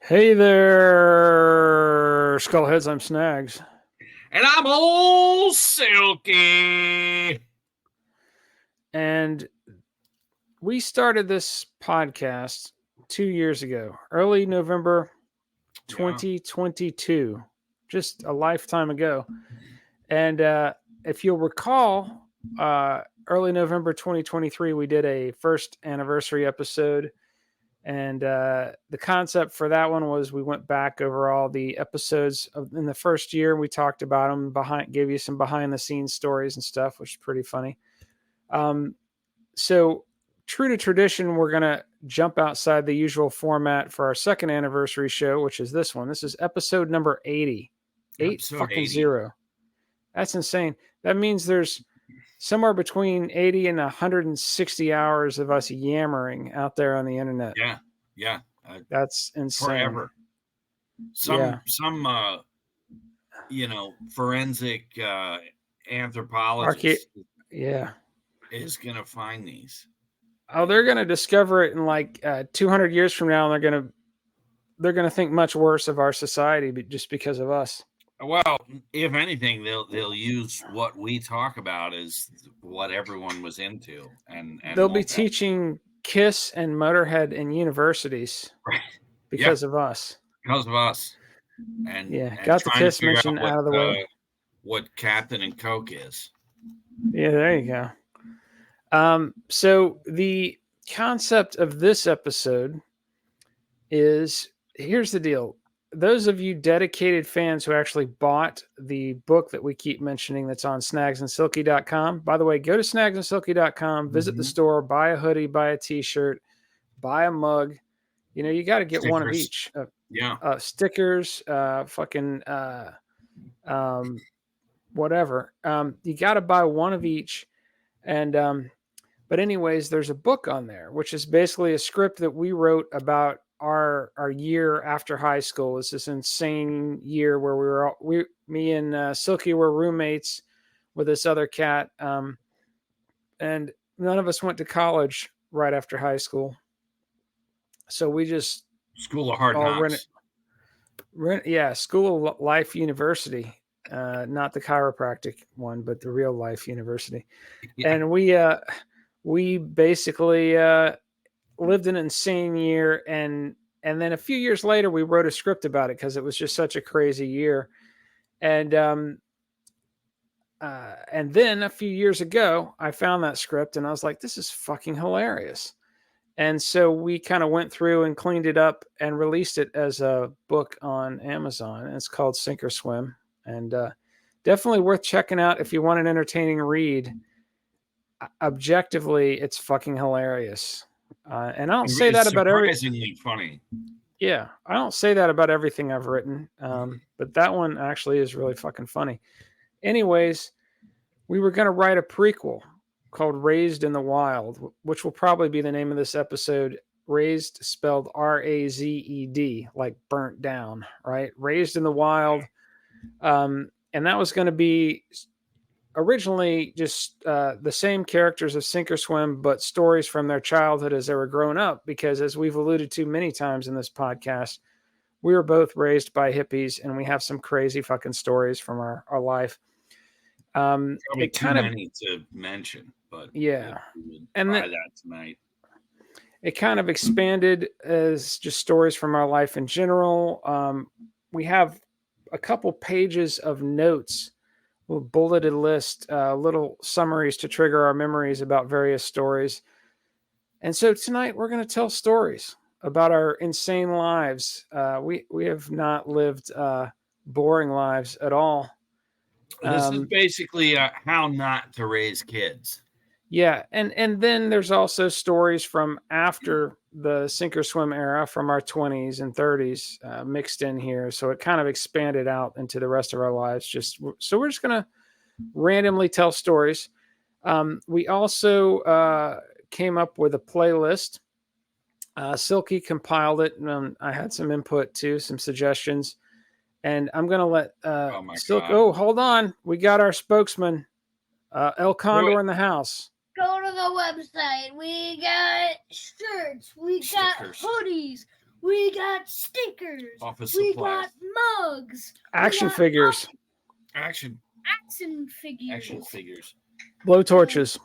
Hey there, Skullheads. I'm Snags. And I'm old Silky. And we started this podcast 2 years ago, early November 2022, just a lifetime ago. And if you'll recall, early November 2023, we did a first anniversary episode. And the concept for that one was we went back over all the episodes in the first year. We talked about them, gave you some behind the scenes stories and stuff, which is pretty funny. So true to tradition, we're going to jump outside the usual format for our second anniversary show, which is this one. This is episode number 80. Episode 80. 80. That's insane. That means there's somewhere between 80 and 160 hours of us yammering out there on the internet. Yeah. That's insane. Forever. Some forensic anthropologist is going to find these. Oh, they're going to discover it in like 200 years from now, and they're going to think much worse of our society just because of us. Well, if anything, they'll use what we talk about as what everyone was into, and they'll be teaching Kiss and Motorhead in universities because of us. Because of us, and got the Kiss mention out of the way. What Captain and Coke is? Yeah, there you go. So the concept of this episode is: here's the deal. Those of you dedicated fans who actually bought the book that we keep mentioning that's on snagsandsilky.com. By the way, go to snagsandsilky.com, visit the store, buy a hoodie, buy a t-shirt, buy a mug. You got to get one of each. Stickers, whatever. You got to buy one of each. And, but anyways, there's a book on there, which is basically a script that we wrote about our year after high school. It's this insane year where me and Silky were roommates with this other cat, and none of us went to college right after high school, so we just School of Hard Knocks. School of Life University, not the chiropractic one, but the real life university. And we basically lived an insane year, and then a few years later we wrote a script about it because it was just such a crazy year. And then a few years ago I found that script and I was like, this is fucking hilarious. And so we kind of went through and cleaned it up and released it as a book on Amazon. And it's called Sink or Swim, and definitely worth checking out if you want an entertaining read. Objectively, it's fucking hilarious. And I don't say that about surprisingly funny. Yeah, I don't say that about everything I've written, but that one actually is really fucking funny. Anyways, we were going to write a prequel called Razed in the Wild, which will probably be the name of this episode. Razed spelled R-A-Z-E-D, like burnt down, right? Razed in the Wild. And that was going to be originally just the same characters of Sink or Swim, but stories from their childhood as they were growing up, because as we've alluded to many times in this podcast, we were both raised by hippies and we have some crazy fucking stories from our life. Probably too many to mention, but yeah, and that tonight. It kind of expanded as just stories from our life in general. We have a couple pages of notes, a bulleted list, little summaries to trigger our memories about various stories. And so tonight we're going to tell stories about our insane lives. We have not lived boring lives at all. This is basically how not to raise kids. Yeah, and then there's also stories from after the Sink or Swim era, from our 20s and 30s mixed in here. So it kind of expanded out into the rest of our lives. So we're just going to randomly tell stories. We also came up with a playlist. Silky compiled it, and I had some input too, some suggestions. And I'm going to let Silky... Oh, hold on. We got our spokesman, El Condor, in the house. Go to the website. We got shirts. We got hoodies. We got stickers. Office we supplies. got mugs. Action we got figures, Action action figures. figures. blowtorches,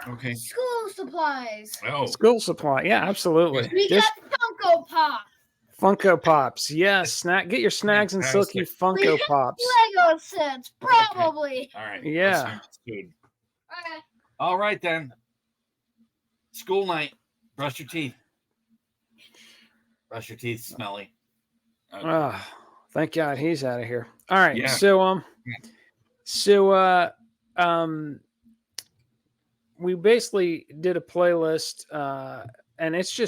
Okay. School supplies. Oh, school supply. Yeah, absolutely. We Just got Funko Pop. Funko Pops. Yes, get your Snags and Silky Fantastic. Funko Pops. Lego sets, probably. all right. Yeah. That sounds good. All right then. School night. Brush your teeth. Brush your teeth, smelly. Okay. Oh, thank God he's out of here. All right. Yeah. So we basically did a playlist, and it's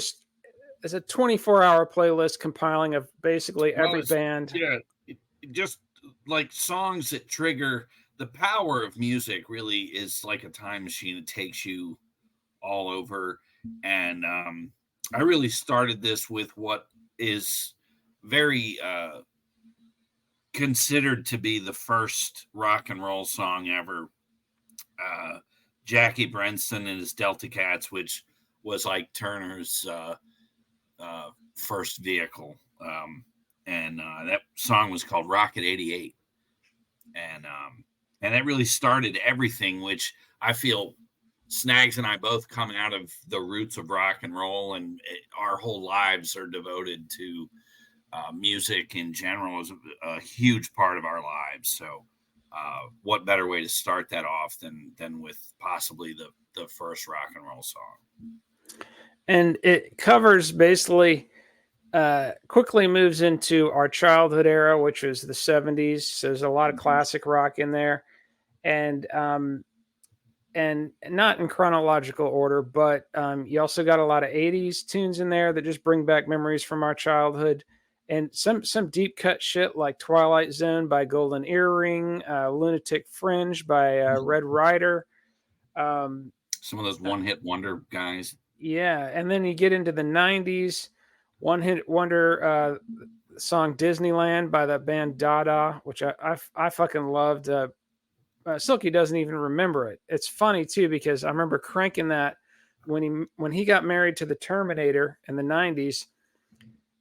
a 24-hour playlist compiling of basically every band. Yeah, just like songs that trigger the power of music. Really is like a time machine. It takes you all over, and I really started this with what is very considered to be the first rock and roll song ever. Jackie Brenston and his Delta Cats, which was like Turner's first vehicle. And that song was called Rocket 88. And that really started everything, which I feel Snags and I both come out of the roots of rock and roll, and our whole lives are devoted to music in general is a huge part of our lives. So what better way to start that off than with possibly the first rock and roll song? And it covers basically quickly moves into our childhood era, which was the 70s. So there's a lot of classic rock in there, and not in chronological order, but you also got a lot of 80s tunes in there that just bring back memories from our childhood. And some deep cut shit like Twilight Zone by Golden Earring, Lunatic Fringe by Red Rider. Some of those one-hit wonder guys. Yeah, and then you get into the 90s, one-hit wonder song Disneyland by that band Dada, which I fucking loved. Silky doesn't even remember it. It's funny too because I remember cranking that when he got married to the Terminator in the 90s.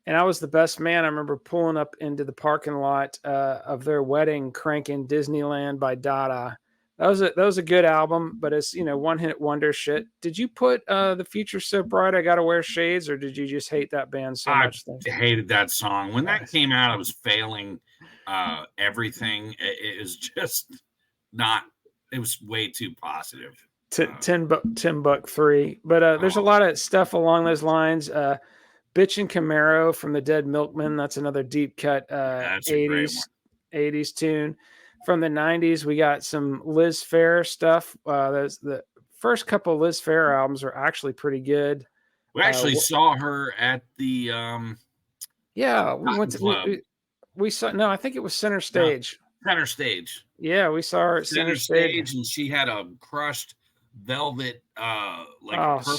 And I was the best man. I remember pulling up into the parking lot of their wedding, cranking Disneyland by Dada. That was a good album, but it's one hit wonder shit. Did you put The Future So Bright I Gotta Wear Shades, or did you just hate that band so much? I hated that song when that came out. I was failing everything. It was just not. It was way too positive. Ten buck 3, but there's a lot of stuff along those lines. Bitch and Camaro from the Dead Milkmen. That's another deep cut 80s tune. From the 90s, we got some Liz Phair stuff. The first couple of Liz Phair albums are actually pretty good. We actually saw her at the we went to we saw. No, I think it was Center Stage. Center Stage. Yeah, we saw her at Center Stage, and she had a crushed velvet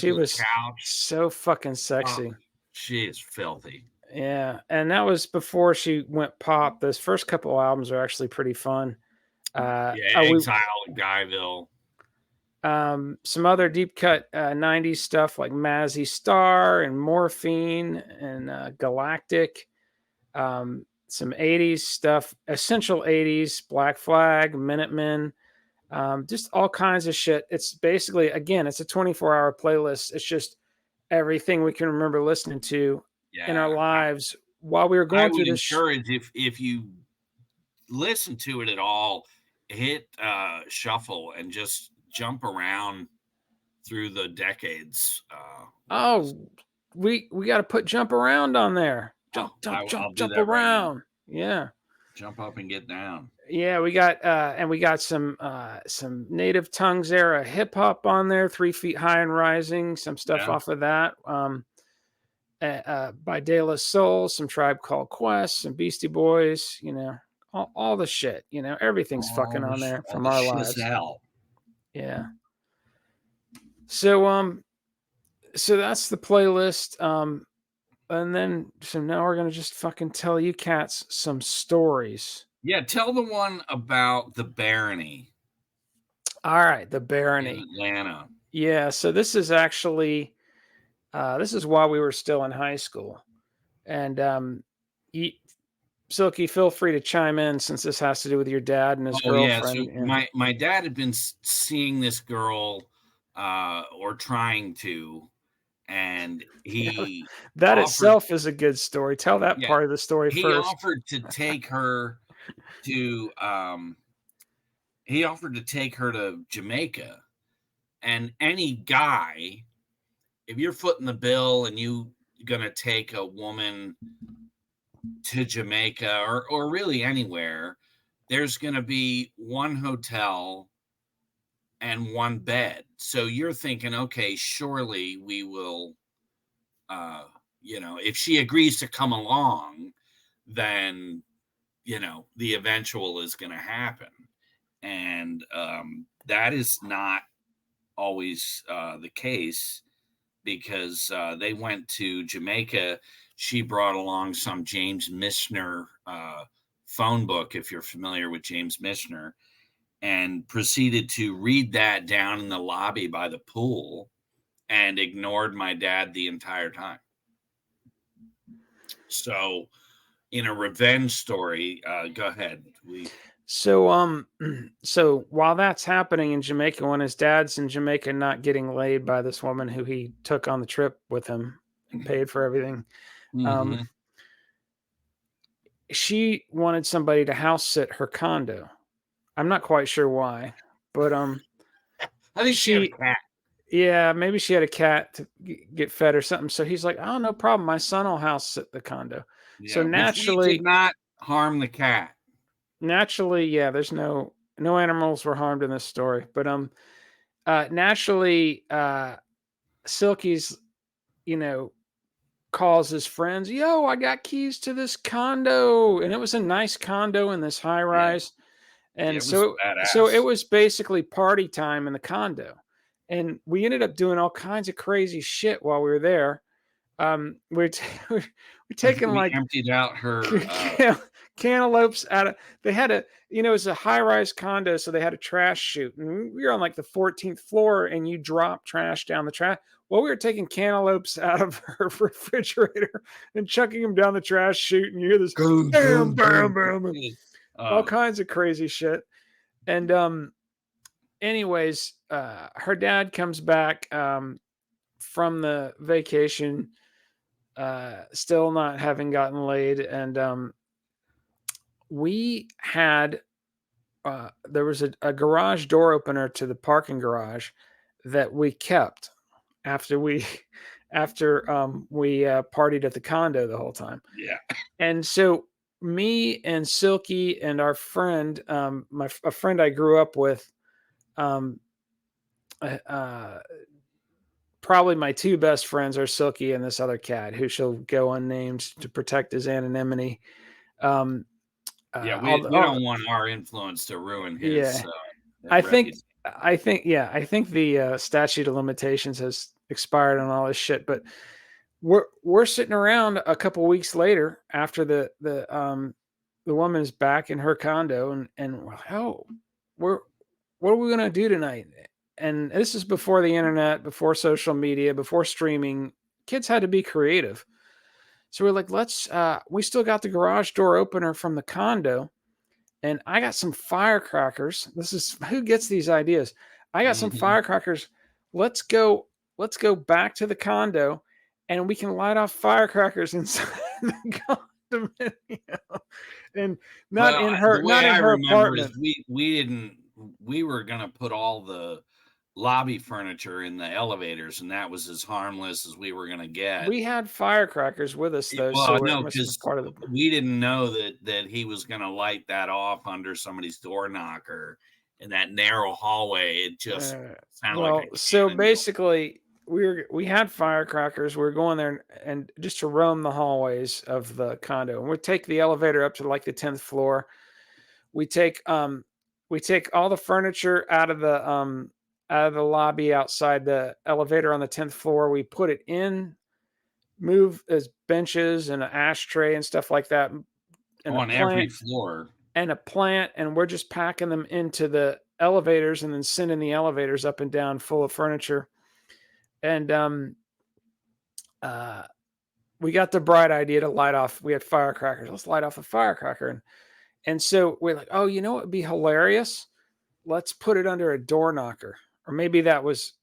she was couch. So fucking sexy. She is filthy. Yeah, and that was before she went pop. Those first couple albums are actually pretty fun. Exile and Guyville. Some other deep cut 90s stuff like Mazzy Star and Morphine and Galactic. Some 80s stuff, essential 80s, Black Flag, Minutemen, just all kinds of shit. It's basically, again, it's a 24-hour playlist. It's just everything we can remember listening to in our lives while we were going through this. I would encourage if you listen to it at all, hit shuffle and just jump around through the decades. We got to put jump around on there. Jump around. Yeah. Jump up and get down. Yeah, we got some Native Tongues era hip hop on there, 3 Feet High and Rising, some stuff off of that. By De La Soul, some Tribe Called Quest, some Beastie Boys, all the shit, everything's fucking on there from our lives. Yeah. So that's the playlist. And then now we're gonna just fucking tell you cats some stories. Yeah, tell the one about the Barony. All right, the Barony in Atlanta. Yeah, so this is actually this is while we were still in high school. And you, Silky, feel free to chime in since this has to do with your dad and his Yeah. girlfriend. So my dad had been seeing this girl, or trying to, and he that itself is a good story. Tell that part of the story he first. offered to take her to he offered to take her to Jamaica. And any guy, if you're footing the bill and you gonna take a woman to Jamaica or really anywhere, there's gonna be one hotel and one bed. So you're thinking, okay, surely we will, if she agrees to come along, then the eventual is going to happen. And that is not always the case, because they went to Jamaica. She brought along some James Michener phone book, if you're familiar with James Michener, and proceeded to read that down in the lobby by the pool and ignored my dad the entire time. So in a revenge story, go ahead. So while that's happening in Jamaica, when his dad's in Jamaica not getting laid by this woman who he took on the trip with him and paid for everything, she wanted somebody to house sit her condo. I'm not quite sure why, but I think she had a cat. Yeah, maybe she had a cat to get fed or something. So he's like, "Oh, no problem. My son will house sit the condo." Yeah, so naturally, he did not harm the cat. Naturally, yeah, there's no animals were harmed in this story, but naturally, Silky's, calls his friends, "Yo, I got keys to this condo," and it was a nice condo in this high rise, and so it was basically party time in the condo, and we ended up doing all kinds of crazy shit while we were there. We're taking we emptied out her cantaloupes out of. They had it was a high-rise condo, so they had a trash chute, and we were on like the 14th floor, and you drop trash down the trash. Well, we were taking cantaloupes out of her refrigerator and chucking them down the trash chute, and you hear this bam, bam, bam, all kinds of crazy shit. And anyways, her dad comes back from the vacation, still not having gotten laid, and we had there was a garage door opener to the parking garage that we kept after we partied at the condo the whole time. Yeah. And so me and Silky and our friend, a friend I grew up with, probably my two best friends are Silky and this other cat who shall go unnamed to protect his anonymity. We don't want our influence to ruin his. I think the statute of limitations has expired on all this shit, but we're sitting around a couple weeks later after the woman's back in her condo, and what are we gonna do tonight? And this is before the internet, before social media, before streaming. Kids had to be creative. So we're like, we still got the garage door opener from the condo, and I got some firecrackers. This is who gets these ideas. I got some firecrackers. Let's go back to the condo, and we can light off firecrackers inside the condominium. And not in her apartment. We were gonna put all the lobby furniture in the elevators, and that was as harmless as we were going to get. We had firecrackers with us, though. Because we didn't know that he was going to light that off under somebody's door knocker in that narrow hallway. It just sounded like so basically we had firecrackers. We were going there and just to roam the hallways of the condo, and we'd take the elevator up to like the 10th floor. We take all the furniture out of the lobby outside the elevator on the 10th floor. We put it in, move as benches and an ashtray and stuff like that. On every floor. And a plant, and we're just packing them into the elevators and then sending the elevators up and down full of furniture. And we got the bright idea to light off. We had firecrackers. Let's light off a firecracker. And so we're like, oh, you know what would be hilarious? Let's put it under a door knocker. Or maybe that was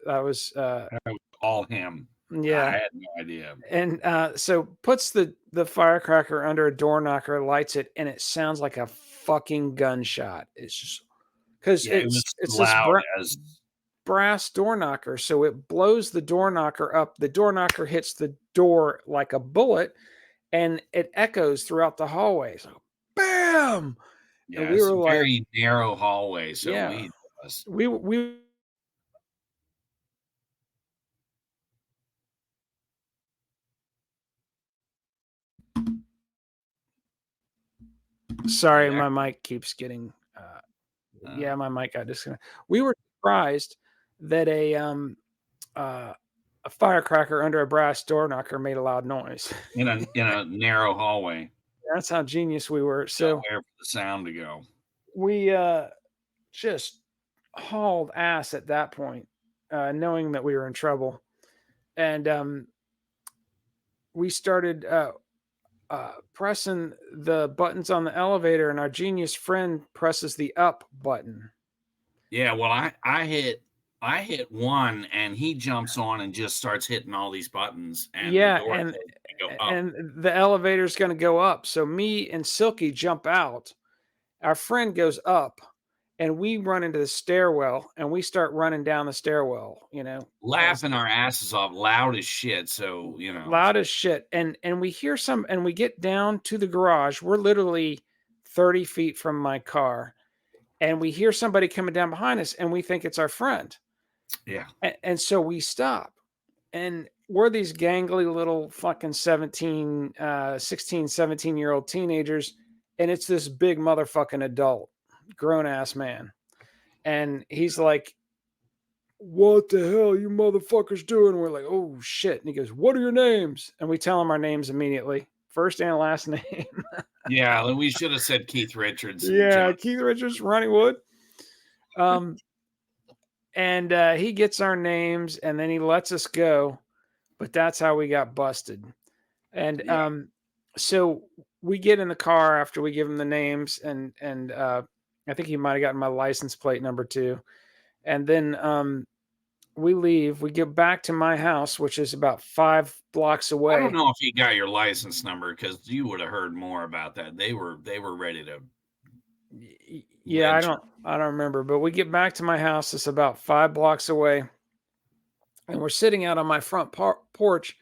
all him. Yeah. I had no idea. And so puts the firecracker under a door knocker, lights it, and it sounds like a fucking gunshot. It's just because it's loud this brass door knocker, so it blows the door knocker up. The door knocker hits the door like a bullet, and it echoes throughout the hallway. So, bam! Yeah, and we were like, very narrow hallway. So yeah, we Sorry, my mic keeps getting. Yeah, my mic got disconnected. We were surprised that a firecracker under a brass door knocker made a loud noise in a narrow hallway. That's how genius we were. So where for the sound to go. We just hauled ass at that point, knowing that we were in trouble, and we started pressing the buttons on the elevator, and our genius friend presses the up button. Yeah, well, I hit one, and he jumps on and just starts hitting all these buttons. And yeah, and the elevator's going to go up. So me and Silky jump out. Our friend goes up, and we run into the stairwell, and we start running down the stairwell, laughing our asses off, loud as shit. So, loud as shit. And we hear and we get down to the garage. We're literally 30 feet from my car, and we hear somebody coming down behind us, and we think it's our friend. Yeah. And so we stop, and we're these gangly little fucking 16, 17-year-old teenagers. And it's this big motherfucking adult, grown ass man. And he's like, what the hell you motherfuckers doing? And we're like, oh shit. And he goes, what are your names? And we tell him our names immediately. First and last name. Yeah, we should have said Keith Richards. Yeah, Keith Richards, Ronnie Wood. And he gets our names, and then he lets us go. But that's how we got busted. And so we get in the car after we give him the names, and I think he might have gotten my license plate number too. And then we leave. We get back to my house, which is about 5 blocks away. I don't know if he got your license number, because you would have heard more about that. They were ready to. Yeah, I don't remember, but we get back to my house. It's about 5 blocks away, and we're sitting out on my front porch,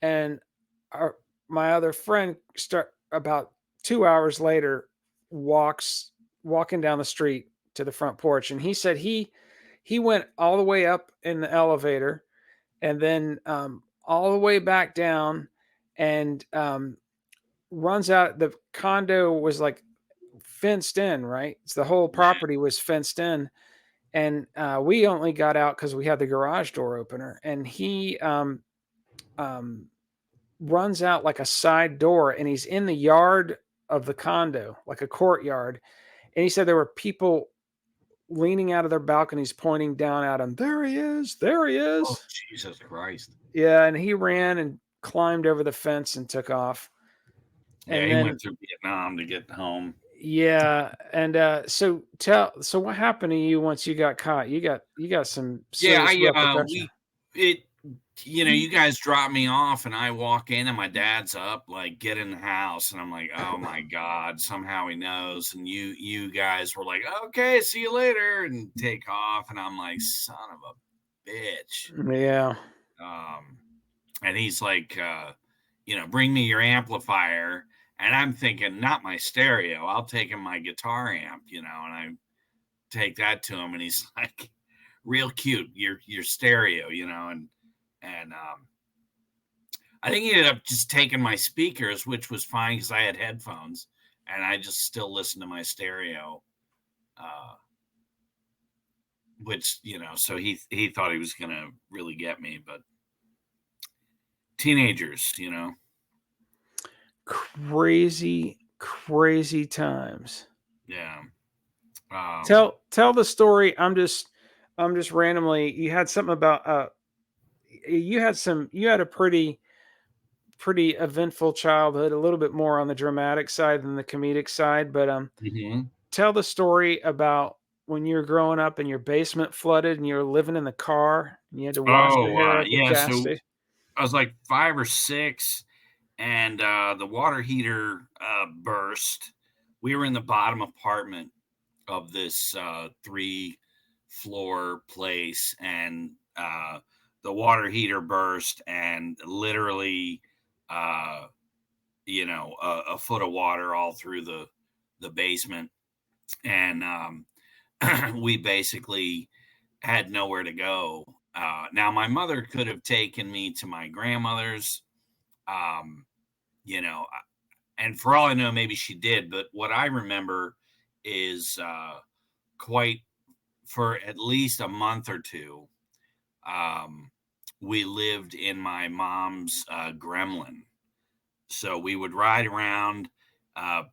and my other friend about 2 hours later walking down the street to the front porch, and he said he went all the way up in the elevator, and then all the way back down, and runs out. The condo was like fenced in, right? So the whole property was fenced in, and we only got out because we had the garage door opener, and he runs out like a side door, and he's in the yard of the condo, like a courtyard. And he said there were people leaning out of their balconies, pointing down at him. There he is. There he is. Oh, Jesus Christ. Yeah. And he ran and climbed over the fence and took off. Yeah, and he went through Vietnam to get home. Yeah. And so what happened to you once you got caught? You got some you guys drop me off, and I walk in, and my dad's up, like, get in the house, and I'm like, oh my God, somehow he knows. And you guys were like, okay, see you later, and take off, and I'm like, son of a bitch. Yeah. And he's like, bring me your amplifier. And I'm thinking, not my stereo. I'll take him my guitar amp, and I take that to him, and he's like, real cute, your stereo, and I think he ended up just taking my speakers, which was fine because I had headphones, and I just still listened to my stereo, which, so he thought he was going to really get me, but teenagers, Crazy times. Yeah. Tell the story. I'm just randomly, you had something about, you had a pretty pretty eventful childhood, a little bit more on the dramatic side than the comedic side. But Mhm. tell the story about when you were growing up and your basement flooded and you were living in the car and you had to wash your Oh, hair at the yeah, gas so station. I was like 5 or 6, and, the water heater, burst. We were in the bottom apartment of this, 3-floor place, and, the water heater burst, and literally, uh, a foot of water all through the basement, and, we basically had nowhere to go. Now my mother could have taken me to my grandmother's, um, you know, and for all I know, maybe she did. But what I remember is quite for at least a month or two, um, we lived in my mom's Gremlin. So we would ride around, uh,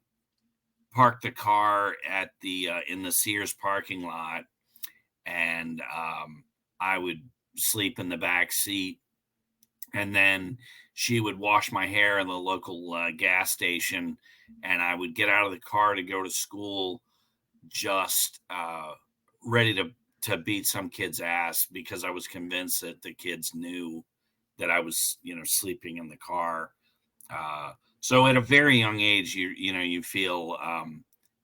park the car at the in the Sears parking lot, and I would sleep in the back seat, and then she would wash my hair in the local gas station, and I would get out of the car to go to school, just ready to beat some kid's ass because I was convinced that the kids knew that I was, sleeping in the car. So at a very young age, you feel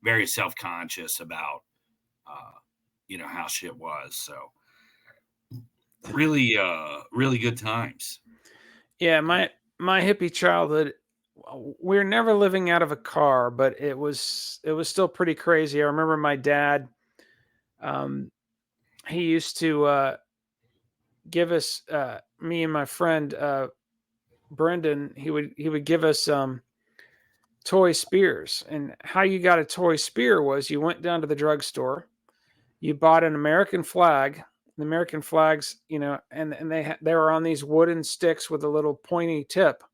very self conscious about uh, how shit was. So really, really good times. Yeah, my hippie childhood, we were never living out of a car, but it was still pretty crazy. I remember my dad, um, he used to give us me and my friend Brendan. He would give us toy spears, and how you got a toy spear was you went down to the drugstore, you bought an American flag. The American flags, and they were on these wooden sticks with a little pointy tip,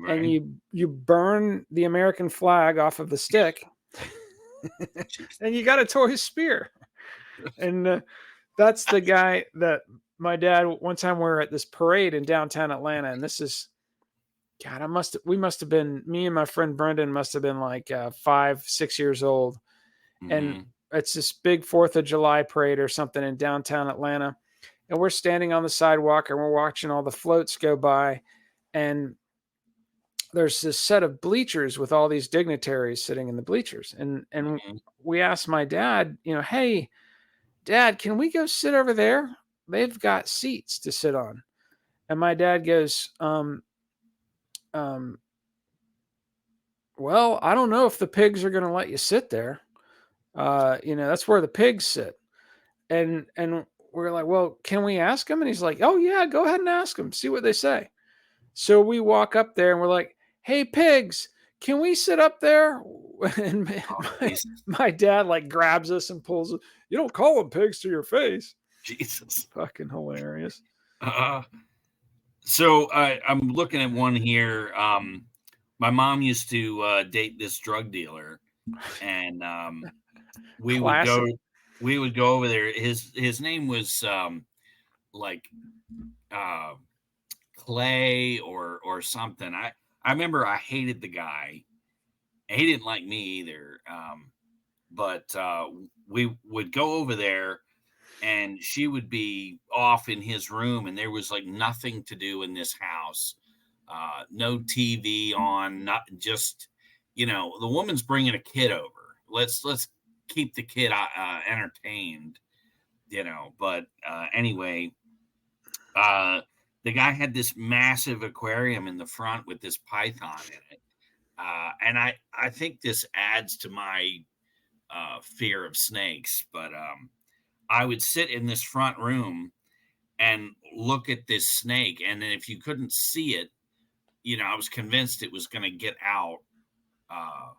and Right. you burn the American flag off of the stick, and you got a toy spear. And that's the guy that my dad. One time we were at this parade in downtown Atlanta, and this is God. We must have been me and my friend Brendan must have been like 5, 6 years old, and Hmm. it's this big Fourth of July parade or something in downtown Atlanta, and we're standing on the sidewalk and we're watching all the floats go by, and there's this set of bleachers with all these dignitaries sitting in the bleachers, and Hmm. we asked my dad, hey, Dad, can we go sit over there? They've got seats to sit on. And my dad goes, um, well, I don't know if the pigs are going to let you sit there. That's where the pigs sit. And we're like, well, can we ask him? And he's like, oh yeah, go ahead and ask them. See what they say. So we walk up there and we're like, hey, pigs, can we sit up there? And Oh, my, Jesus. my dad like grabs us and pulls us. You don't call them pigs to your face. Jesus. Fucking hilarious. Uh, so I'm looking at one here. My mom used to date this drug dealer, and we would go Classic. we would go over there. His name was like uh, Clay or something. I remember I hated the guy. He didn't like me either. But we would go over there, and she would be off in his room, and there was like nothing to do in this house. No TV on, not just, the woman's bringing a kid over. Let's keep the kid entertained, But anyway, uh, the guy had this massive aquarium in the front with this python in it, and I think this adds to my fear of snakes, but I would sit in this front room and look at this snake, and then if you couldn't see it, I was convinced it was going to get out, uh,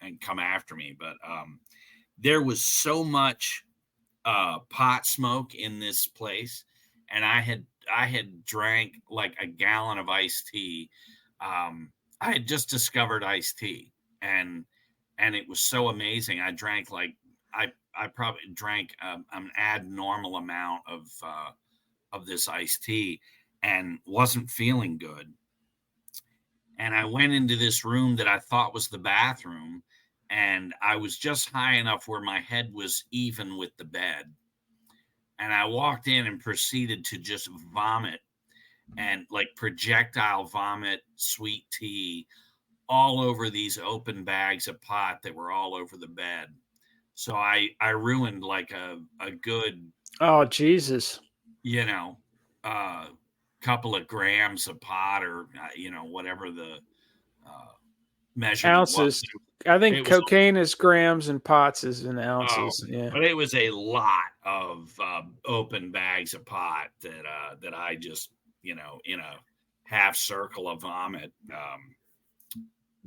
and come after me. But there was so much pot smoke in this place, and I had drank like a gallon of iced tea. I had just discovered iced tea, and it was so amazing. I probably drank an abnormal amount of this iced tea, and wasn't feeling good. And I went into this room that I thought was the bathroom, and I was just high enough where my head was even with the bed. And I walked in and proceeded to just vomit, and like projectile vomit sweet tea all over these open bags of pot that were all over the bed. So I ruined like a good, Oh, Jesus. Couple of grams of pot, or whatever the measurement Ounces. was. I think It was cocaine is grams and pots is in ounces. Yeah. But it was a lot of open bags of pot that I just, in a half circle of vomit,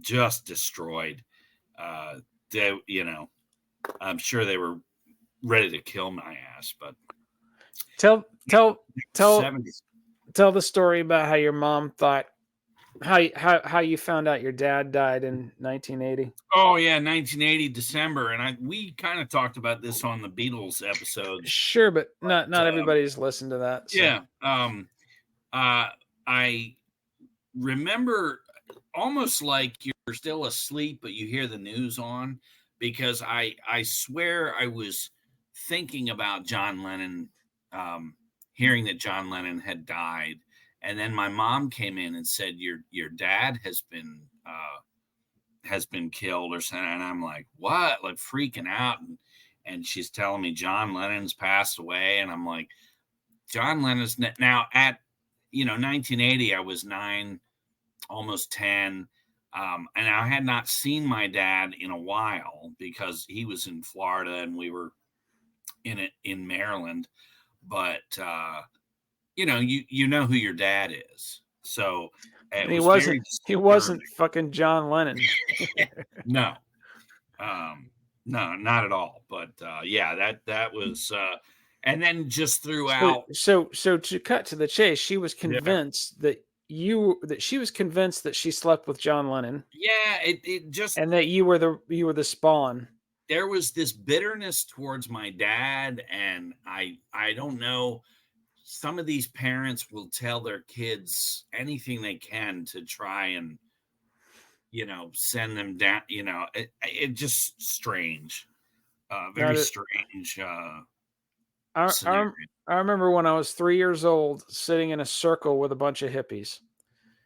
just destroyed. I'm sure they were ready to kill my ass, but Tell 70s. tell the story about how your mom thought how you found out your dad died in 1980. Oh yeah, 1980 December, and we kind of talked about this on the Beatles episodes. Sure, but not everybody's listened to that. So. Yeah. I remember almost like you're still asleep, but you hear the news on, because I swear I was thinking about John Lennon, hearing that John Lennon had died. And then my mom came in and said, your dad has been killed or something. And I'm like, what? Like freaking out. And she's telling me John Lennon's passed away. And I'm like, John Lennon's now at, 1980, I was 9, almost 10. And I had not seen my dad in a while because he was in Florida and we were in Maryland. But, you know who your dad is. So he wasn't fucking John Lennon. No, not at all. But yeah, that was, and then just throughout. So to cut to the chase, she was convinced that she slept with John Lennon. Yeah, it just, and that you were the spawn. There was this bitterness towards my dad, and I don't know. Some of these parents will tell their kids anything they can to try and, send them down. It just strange, very strange. I remember when I was 3 years old, sitting in a circle with a bunch of hippies.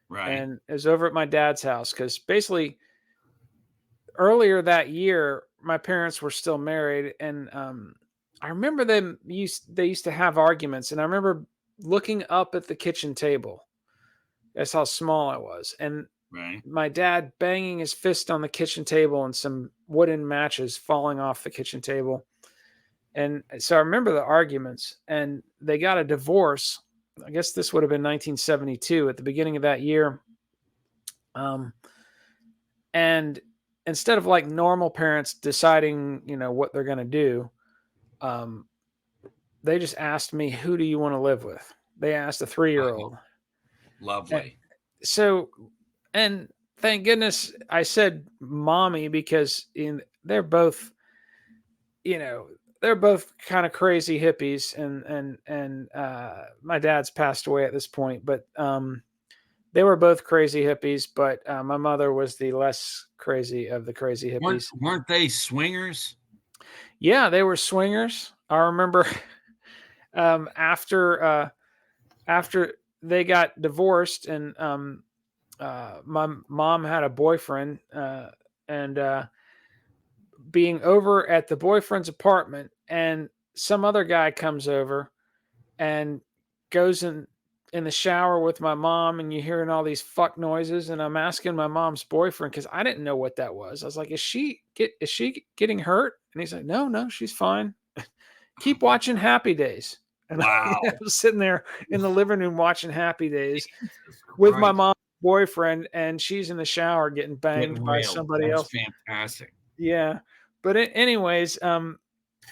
Right. And it was over at my dad's house because basically earlier that year, my parents were still married, and I remember they used to have arguments, and I remember looking up at the kitchen table. That's how small I was. And my dad banging his fist on the kitchen table and some wooden matches falling off the kitchen table. And so I remember the arguments, and they got a divorce. I guess this would have been 1972 at the beginning of that year. And instead of like normal parents deciding, what they're going to do, they just asked me, who do you want to live with? They asked a 3-year-old. Lovely. And thank goodness I said mommy, because they're both kind of crazy hippies, and my dad's passed away at this point, but they were both crazy hippies, but my mother was the less crazy of the crazy hippies. Weren't they swingers? Yeah, they were swingers. I remember after they got divorced, and my mom had a boyfriend, and being over at the boyfriend's apartment, and some other guy comes over and goes in the shower with my mom, and you're hearing all these fuck noises, and I'm asking my mom's boyfriend, because I didn't know what that was. I was like, is she getting hurt? And he's like, no, she's fine. Keep watching Happy Days. And wow. I was sitting there in the living room watching Happy Days with my mom's boyfriend, and she's in the shower getting banged by somebody else. Fantastic. Yeah. But anyways, I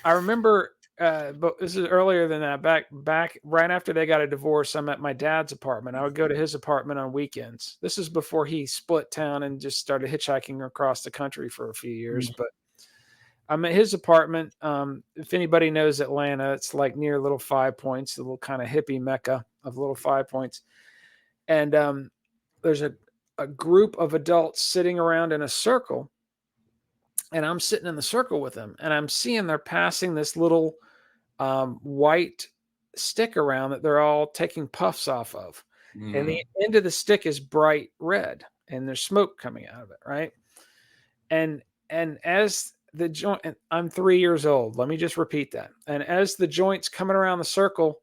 remember, but this is earlier than that. Back right after they got a divorce, I'm at my dad's apartment. I would go to his apartment on weekends. This is before he split town and just started hitchhiking across the country for a few years. But I'm at his apartment. If anybody knows Atlanta, it's like near Little Five Points, the little kind of hippie mecca of Little Five Points. And there's a a group of adults sitting around in a circle, and I'm sitting in the circle with them, and I'm seeing they're passing this little white stick around that they're all taking puffs off of. And the end of the stick is bright red, and there's smoke coming out of it, right? And as the joint, and I'm 3 years old. Let me just repeat that. And as the joint's coming around the circle,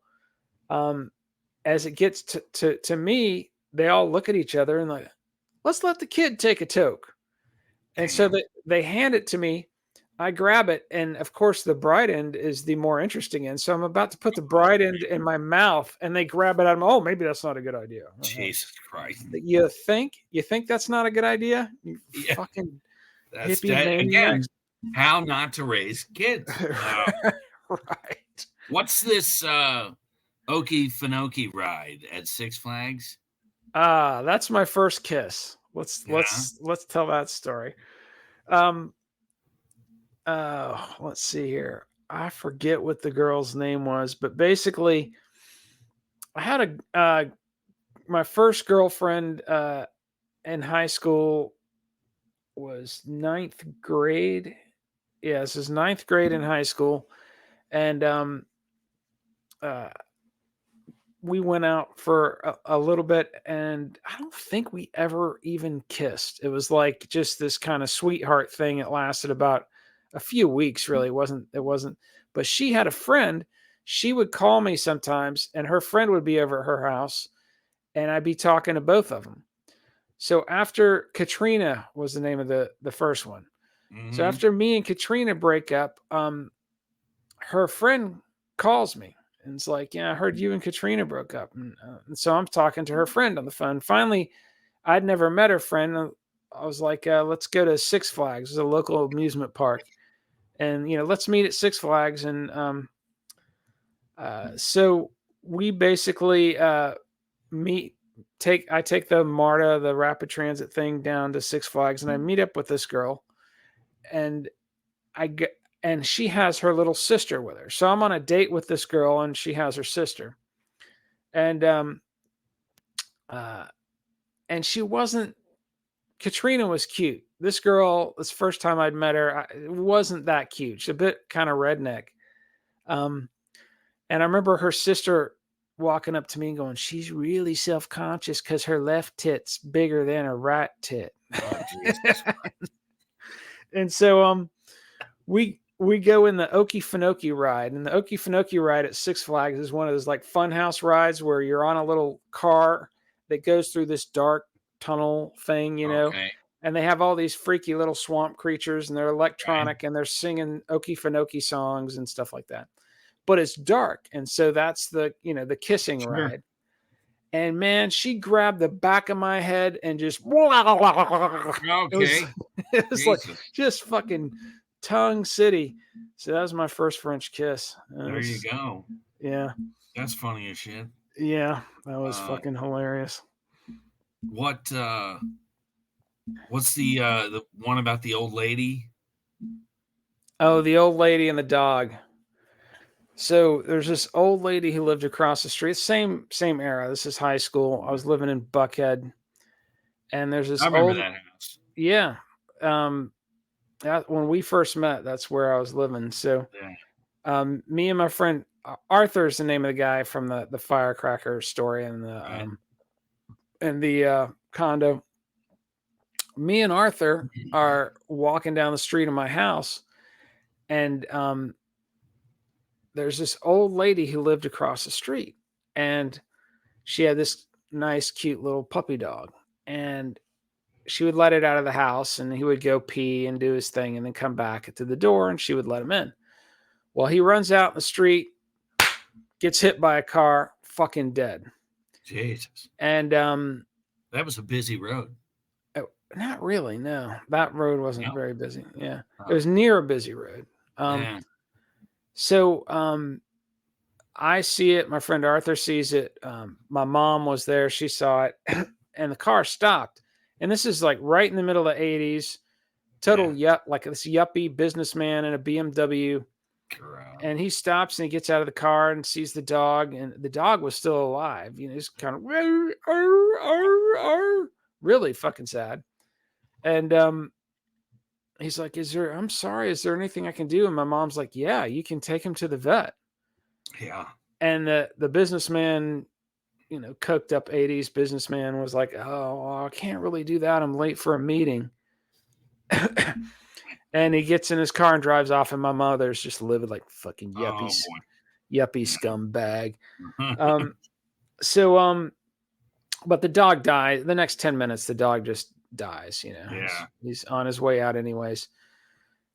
as it gets to me, they all look at each other and like, let's let the kid take a toke. And so they hand it to me. I grab it, and of course, the bright end is the more interesting end. So I'm about to put the bright end in my mouth, and they grab it out of me. Oh, maybe that's not a good idea. Jesus Christ! You think that's not a good idea? You fucking hippie maniacs. Again, how not to raise kids? Right. What's this Okefenokee ride at Six Flags? That's my first kiss. Let's tell that story. Let's see here. I forget what the girl's name was, but basically, I had my first girlfriend in high school was 9th grade. Yeah, this is 9th grade in high school, and we went out for a little bit, and I don't think we ever even kissed. It was like just this kind of sweetheart thing. It lasted about a few weeks, really. It wasn't, but she had a friend. She would call me sometimes, and her friend would be over at her house, and I'd be talking to both of them. So after Katrina was the name of the first one. Mm-hmm. So after me and Katrina break up, her friend calls me and it's like, yeah, I heard you and Katrina broke up. And so I'm talking to her friend on the phone. Finally, I'd never met her friend. I was like, let's go to Six Flags. It's a local amusement park. And, let's meet at Six Flags. And so we basically I take the MARTA, the rapid transit thing, down to Six Flags, and I meet up with this girl, and she has her little sister with her. So I'm on a date with this girl, and she has her sister, and she wasn't. Katrina was cute. This girl, this first time I'd met her, wasn't that cute. She's a bit kind of redneck. And I remember her sister walking up to me and going, she's really self-conscious because her left tit's bigger than her right tit. Oh, and so we go in the Okefenokee ride. And the Okefenokee ride at Six Flags is one of those like funhouse rides where you're on a little car that goes through this dark tunnel thing, okay. And they have all these freaky little swamp creatures, and they're electronic, and they're singing Okefenokee songs and stuff like that. But it's dark, and so that's the kissing ride. And man, she grabbed the back of my head and just it was like just fucking tongue city. So that was my first French kiss. There you go. Yeah, that's funny as shit. Yeah, that was fucking hilarious. What's the one about the old lady? Oh, the old lady and the dog. So there's this old lady who lived across the street. Same era. This is high school. I was living in Buckhead, and there's this. I remember that house. Yeah. When we first met, that's where I was living. So, me and my friend Arthur is the name of the guy from the firecracker story and the condo. Me and Arthur are walking down the street of my house, and there's this old lady who lived across the street, and she had this nice, cute little puppy dog, and she would let it out of the house, and he would go pee and do his thing and then come back to the door, and she would let him in. Well, he runs out in the street, gets hit by a car, fucking dead. Jesus. And that was a busy road. Not really, no. That road wasn't very busy. Yeah. It was near a busy road. So I see it. My friend Arthur sees it. My mom was there. She saw it. And the car stopped. And this is like right in the middle of the 80s. Total like this yuppie businessman in a BMW. Correct. And he stops and he gets out of the car and sees the dog. And the dog was still alive. He's kind of, really fucking sad. And he's like, I'm sorry, is there anything I can do? And my mom's like, yeah, you can take him to the vet. Yeah. And the businessman, coked up 80s businessman was like, oh, I can't really do that. I'm late for a meeting. And he gets in his car and drives off, and my mother's just living like fucking yuppie scumbag. But the dog died. The next 10 minutes, the dog just dies, Yeah. He's on his way out anyways.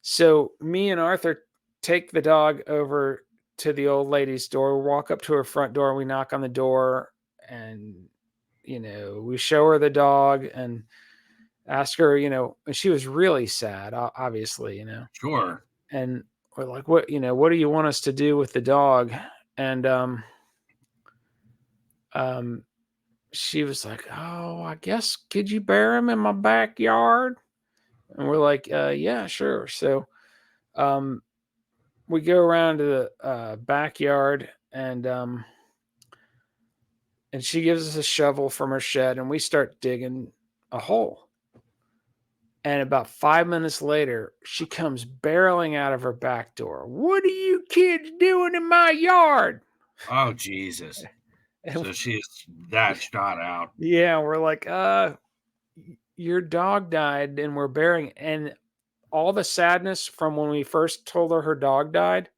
So me and Arthur take the dog over to the old lady's door, walk up to her front door, we knock on the door, and we show her the dog and ask her, and she was really sad, obviously, Sure. and we're like, what do you want us to do with the dog? And she was like, oh, I guess, could you bury him in my backyard? And we're like, yeah, sure. So we go around to the backyard, and she gives us a shovel from her shed, and we start digging a hole. And about 5 minutes later, she comes barreling out of her back door. What are you kids doing in my yard? Oh, Jesus. So she's that shot out. Yeah, we're like, your dog died, and we're burying. And all the sadness from when we first told her dog died,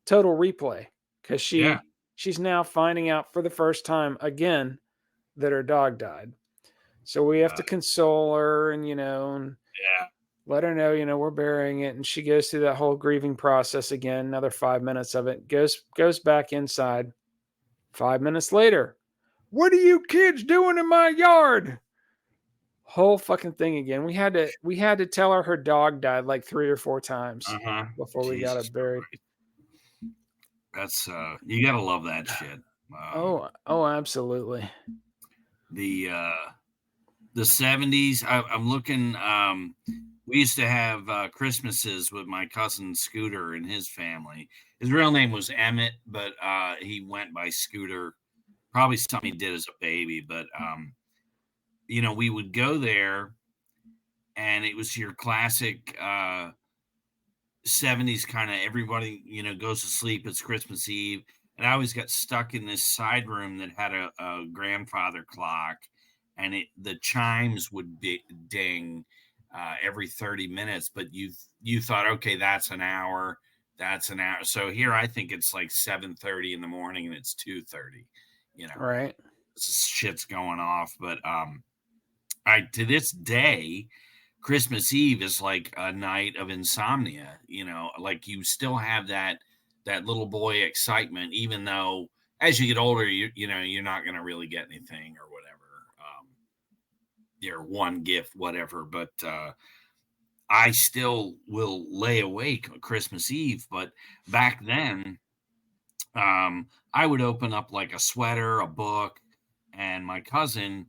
total replay. Because she's now finding out for the first time again that her dog died. So we have to console her and, let her know, we're burying it. And she goes through that whole grieving process again, another 5 minutes of it, goes back inside. 5 minutes later, what are you kids doing in my yard? Whole fucking thing again. We had to tell her dog died like 3 or 4 times before we got it buried. That's you gotta love that shit. Oh, absolutely. The 70s. I'm looking. We used to have Christmases with my cousin Scooter and his family. His real name was Emmett, but he went by Scooter. Probably something he did as a baby. But we would go there, and it was your classic 70s kind of everybody goes to sleep. It's Christmas Eve, and I always got stuck in this side room that had a grandfather clock, and the chimes would ding every 30 minutes, but you thought, okay, that's an hour. So here I think it's like 7:30 in the morning and it's 2:30. Right. Shit's going off. But to this day, Christmas Eve is like a night of insomnia. Like you still have that little boy excitement, even though as you get older, you're not going to really get anything or whatever. Your one gift, whatever. But I still will lay awake on Christmas Eve. But back then, I would open up like a sweater, a book, and my cousin,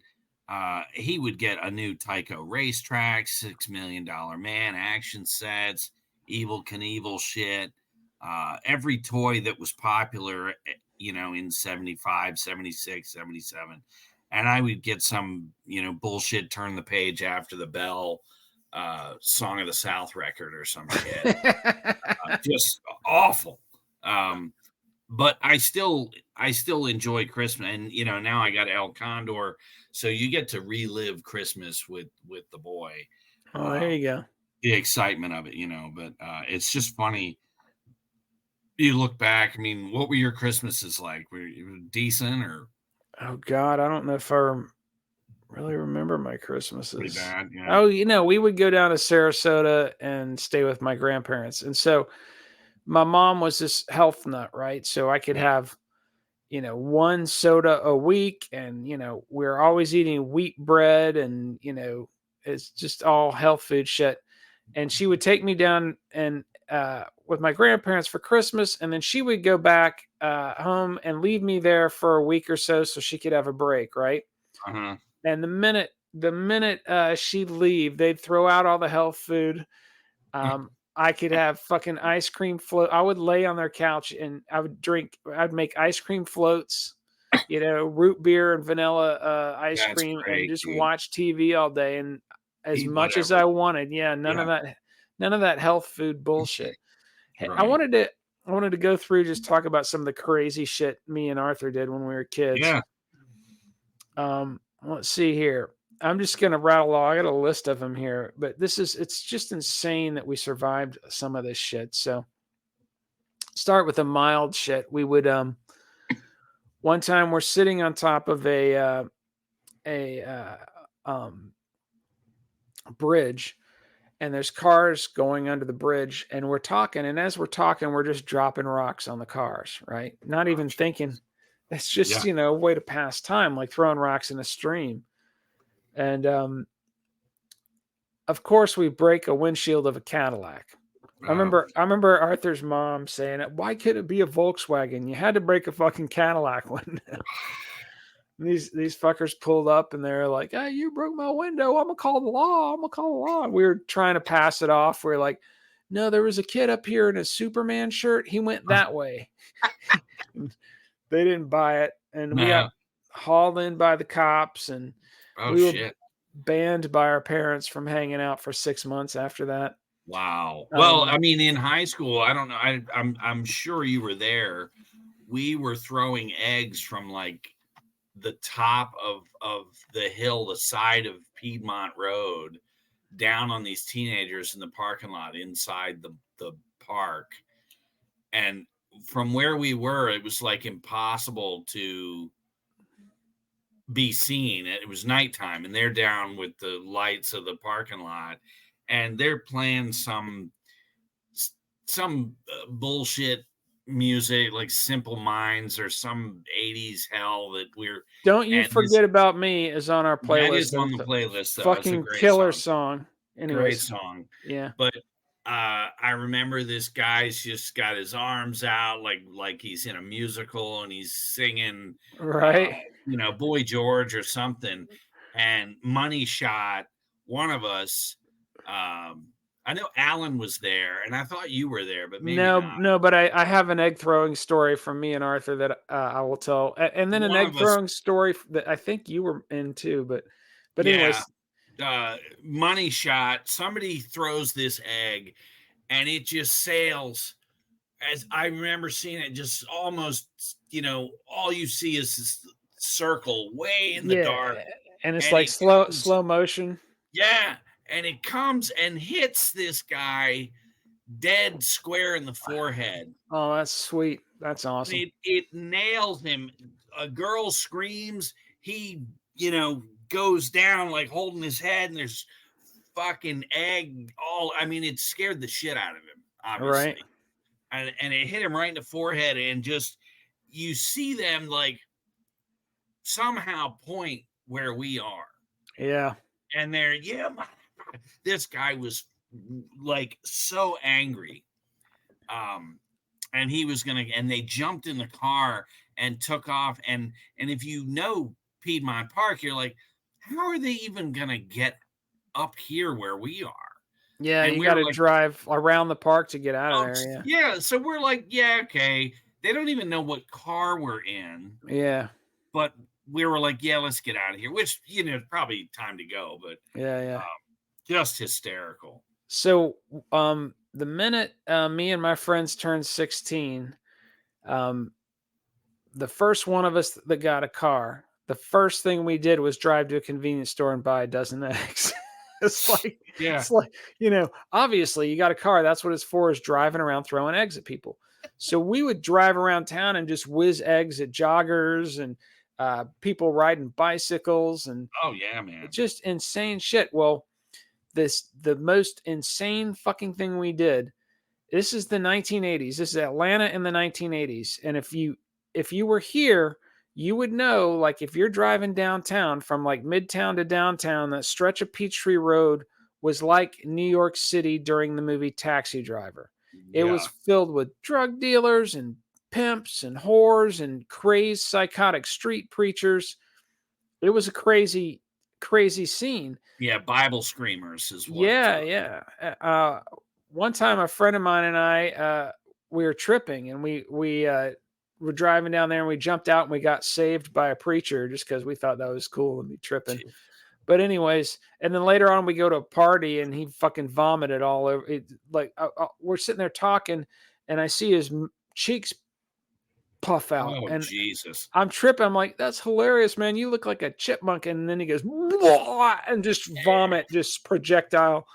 he would get a new Tyco racetrack, $6 Million Man action sets, Evel Knievel shit, every toy that was popular, in 75, 76, 77. And I would get some, bullshit turn the page after the bell, Song of the South record or some shit. Just awful. But I still enjoy Christmas, and now I got El Condor, so you get to relive Christmas with the boy. Oh, there you go. The excitement of it, but it's just funny. You look back. I mean, what were your Christmases like? Were you decent or? Oh God, I don't know if I really remember my Christmases. Pretty bad, yeah. Oh, we would go down to Sarasota and stay with my grandparents, and so my mom was this health nut, right? So I could have, one soda a week, and we're always eating wheat bread, and it's just all health food shit. And she would take me down and with my grandparents for Christmas, and then she would go back home and leave me there for a week or so she could have a break, right? Uh-huh. And the minute she'd leave, they'd throw out all the health food. I could have fucking ice cream float. I would lay on their couch and I'd make ice cream floats root beer and vanilla ice That's cream great, and just dude. watch TV all day. And as Eat much as whatever. I wanted, none of that health food bullshit. Hey, I Right. wanted to go through, just talk about some of the crazy shit me and Arthur did when we were kids. Yeah. Let's see here. I'm just going to rattle off. I got a list of them here, but it's just insane that we survived some of this shit. So start with the mild shit. We would, one time we're sitting on top of a bridge, and there's cars going under the bridge, and we're talking. And as we're talking, we're just dropping rocks on the cars, right? Not even thinking. It's just, a way to pass time, like throwing rocks in a stream. And of course, we break a windshield of a Cadillac. I remember Arthur's mom saying, "Why couldn't it be a Volkswagen? You had to break a fucking Cadillac window." These fuckers pulled up and they're like, "Hey, you broke my window. I'm gonna call the law. I'm gonna call the law." And we were trying to pass it off. We're like, "No, there was a kid up here in a Superman shirt. He went that way." They didn't buy it, and we got hauled in by the cops, and we were banned by our parents from hanging out for 6 months after that. Wow. Well, I mean, in high school, I don't know. I'm sure you were there. We were throwing eggs from like the top of the hill, the side of Piedmont Road, down on these teenagers in the parking lot inside the park. And from where we were, it was like impossible to be seen. It was nighttime, and they're down with the lights of the parking lot, and they're playing some bullshit music like Simple Minds or some 80s hell that we're. Don't You Forget About Me is on our playlist. That is on the playlist, though. Fucking it's a great killer song. Anyways. Great song. Yeah. But I remember this guy's just got his arms out like he's in a musical, and he's singing, right? Boy George or something. And Money shot one of us. I know Alan was there, and I thought you were there, but maybe not. No. But I have an egg throwing story from me and Arthur that I will tell, and then an egg throwing story that I think you were in too. But anyways. Money shot. Somebody throws this egg, and it just sails. As I remember seeing it, just almost, all you see is this circle way in the dark, and it's like slow motion. Yeah, and it comes and hits this guy dead square in the forehead. Oh, that's sweet. That's awesome. It nails him. A girl screams. He, goes down like holding his head, and there's fucking egg it scared the shit out of him, obviously. Right. And it hit him right in the forehead, and just you see them like somehow point where we are. Yeah. And they're this guy was like so angry. And he was and they jumped in the car and took off. And if you know Piedmont Park, you're like, how are they even gonna get up here where we are? Yeah, and you got to drive around the park to get out of there. Yeah, so we're like, okay. They don't even know what car we're in. Yeah, but we were like, let's get out of here. Which probably time to go. But just hysterical. So the minute me and my friends turned 16, the first one of us that got a car, the first thing we did was drive to a convenience store and buy a dozen eggs. It's like, obviously you got a car. That's what it's for, is driving around throwing eggs at people. So we would drive around town and just whiz eggs at joggers and people riding bicycles. And oh yeah, man, just insane shit. Well, the most insane fucking thing we did. This is the 1980s. This is Atlanta in the 1980s. And if you were here, you would know, like, if you're driving downtown from like Midtown to downtown, that stretch of Peachtree Road was like New York City during the movie Taxi Driver. It was filled with drug dealers and pimps and whores and crazed psychotic street preachers. It was a crazy, crazy scene. Yeah, Bible screamers is what. One time a friend of mine and I we were tripping, and we were driving down there and we jumped out and we got saved by a preacher just because we thought that was cool and be tripping. Jeez. But anyways, and then later on we go to a party and he fucking vomited all over it. Like we're sitting there talking and I see his cheeks puff out Oh, and Jesus. I'm tripping. I'm like, that's hilarious, man. You look like a chipmunk. And then he goes, "Blah," and just vomit, just projectile.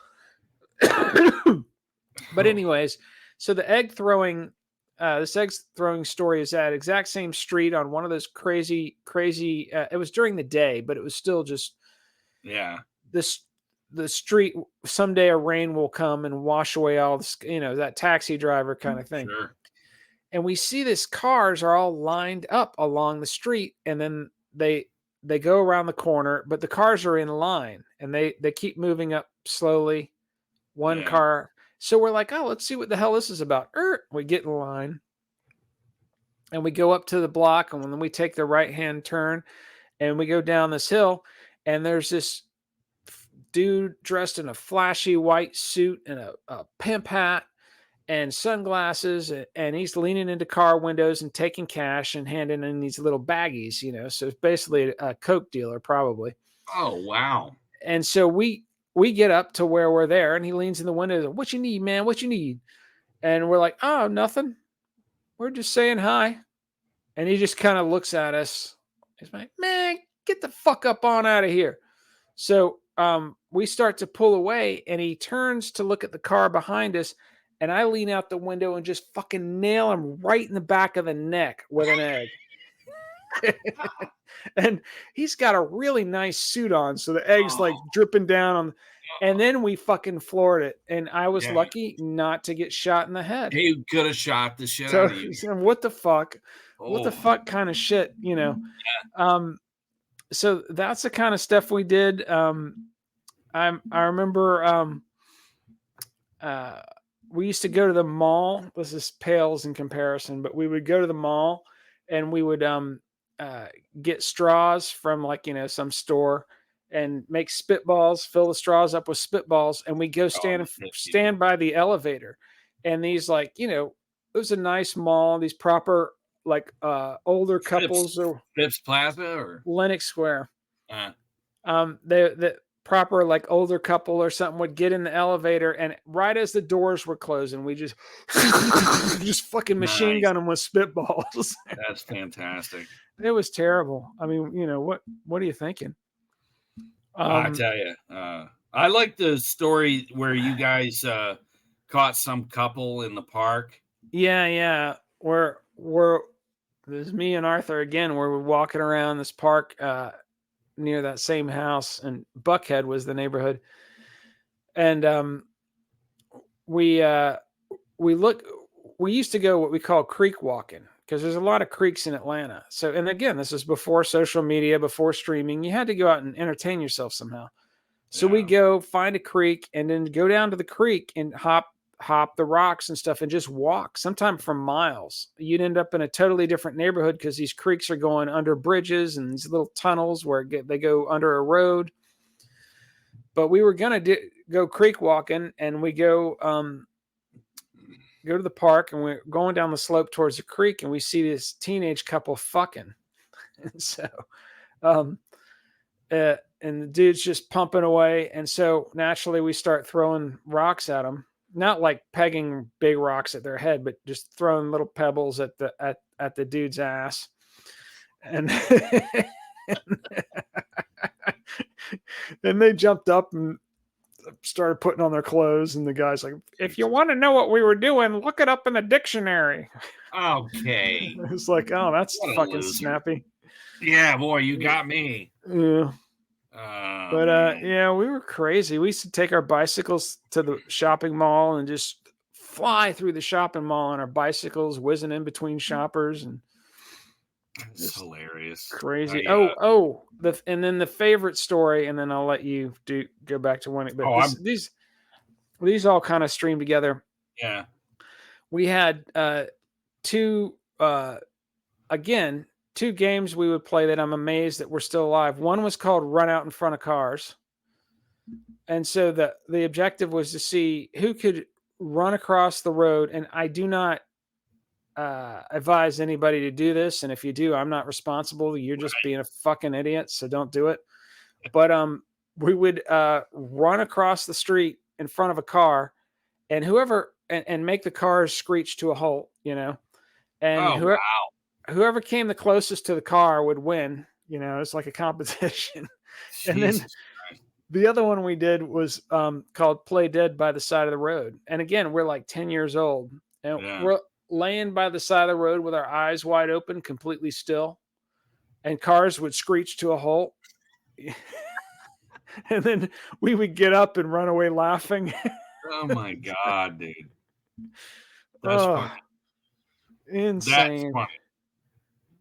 But anyways, so the this egg throwing story is that exact same street on one of those crazy, it was during the day, but it was still just, Yeah. the street. Someday a rain will come and wash away all this, that taxi driver kind of thing. Sure. And we see these cars are all lined up along the street, and then they go around the corner, but the cars are in line and they keep moving up slowly. One car. So we're like, oh, let's see what the hell this is about. We get in line and we go up to the block, and then we take the right-hand turn and we go down this hill, and there's this dude dressed in a flashy white suit and a pimp hat and sunglasses, and he's leaning into car windows and taking cash and handing in these little baggies, so it's basically a Coke dealer probably. Oh, wow. And so we get up to where we're there, and he leans in the window. What you need, man? What you need? And we're like, oh, nothing. We're just saying hi. And he just kind of looks at us. He's like, man, get the fuck up on out of here. So we start to pull away, and he turns to look at the car behind us. And I lean out the window and just fucking nail him right in the back of the neck with an egg. And he's got a really nice suit on, so the egg's like dripping down on. And then we fucking floored it, and I was lucky not to get shot in the head. He could have shot the shit out of you. What the fuck? What the fuck kind of shit, Yeah. So that's the kind of stuff we did. I remember we used to go to the mall. This is pales in comparison, but we would go to the mall and we would get straws from some store and make spitballs, fill the straws up with spitballs, and we go stand by the elevator. And these it was a nice mall, these proper older couples or Phipps Plaza or Lenox Square. The proper older couple or something would get in the elevator, and right as the doors were closing, we just fucking machine gun them with spitballs. That's fantastic. It was terrible. I mean, what are you thinking? I tell you, I like the story where you guys caught some couple in the park. Yeah. We're there's me and Arthur again. Where we're walking around this park near that same house, and Buckhead was the neighborhood. And we used to go what we call creek walking, because there's a lot of creeks in Atlanta. So, and again, this is before social media, before streaming. You had to go out and entertain yourself somehow. So we go find a creek and then go down to the creek and hop the rocks and stuff and just walk, sometimes for miles. You'd end up in a totally different neighborhood because these creeks are going under bridges and these little tunnels where they go under a road. But we were going to go creek walking, and we go to the park, and we're going down the slope towards the creek, and we see this teenage couple fucking. And so, and the dude's just pumping away. And so naturally we start throwing rocks at them. Not like pegging big rocks at their head, but just throwing little pebbles at the dude's ass. And then they jumped up and started putting on their clothes. And the guy's like, if you want to know what we were doing, look it up in the dictionary. Okay. It's like, oh, that's fucking snappy. Yeah, boy, you got me. Yeah. Yeah, we were crazy. We used to take our bicycles to the shopping mall and just fly through the shopping mall on our bicycles, whizzing in between shoppers, and it's hilarious. Crazy. And then the favorite story, and then I'll let you go back to one. But these all kind of stream together. Yeah. We had two games we would play that I'm amazed that we're still alive. One was called Run Out in Front of Cars. And so the objective was to see who could run across the road. And I do not advise anybody to do this. And if you do, I'm not responsible. You're just being a fucking idiot. So don't do it. But we would run across the street in front of a car and and make the cars screech to a halt, and whoever came the closest to the car would win. It's like a competition. And then the other one we did was called Play Dead by the Side of the Road. And again, we're like 10 years old and we're laying by the side of the road with our eyes wide open, completely still, and cars would screech to a halt. And then we would get up and run away laughing. Oh my God, dude. That's funny. Insane. That's funny.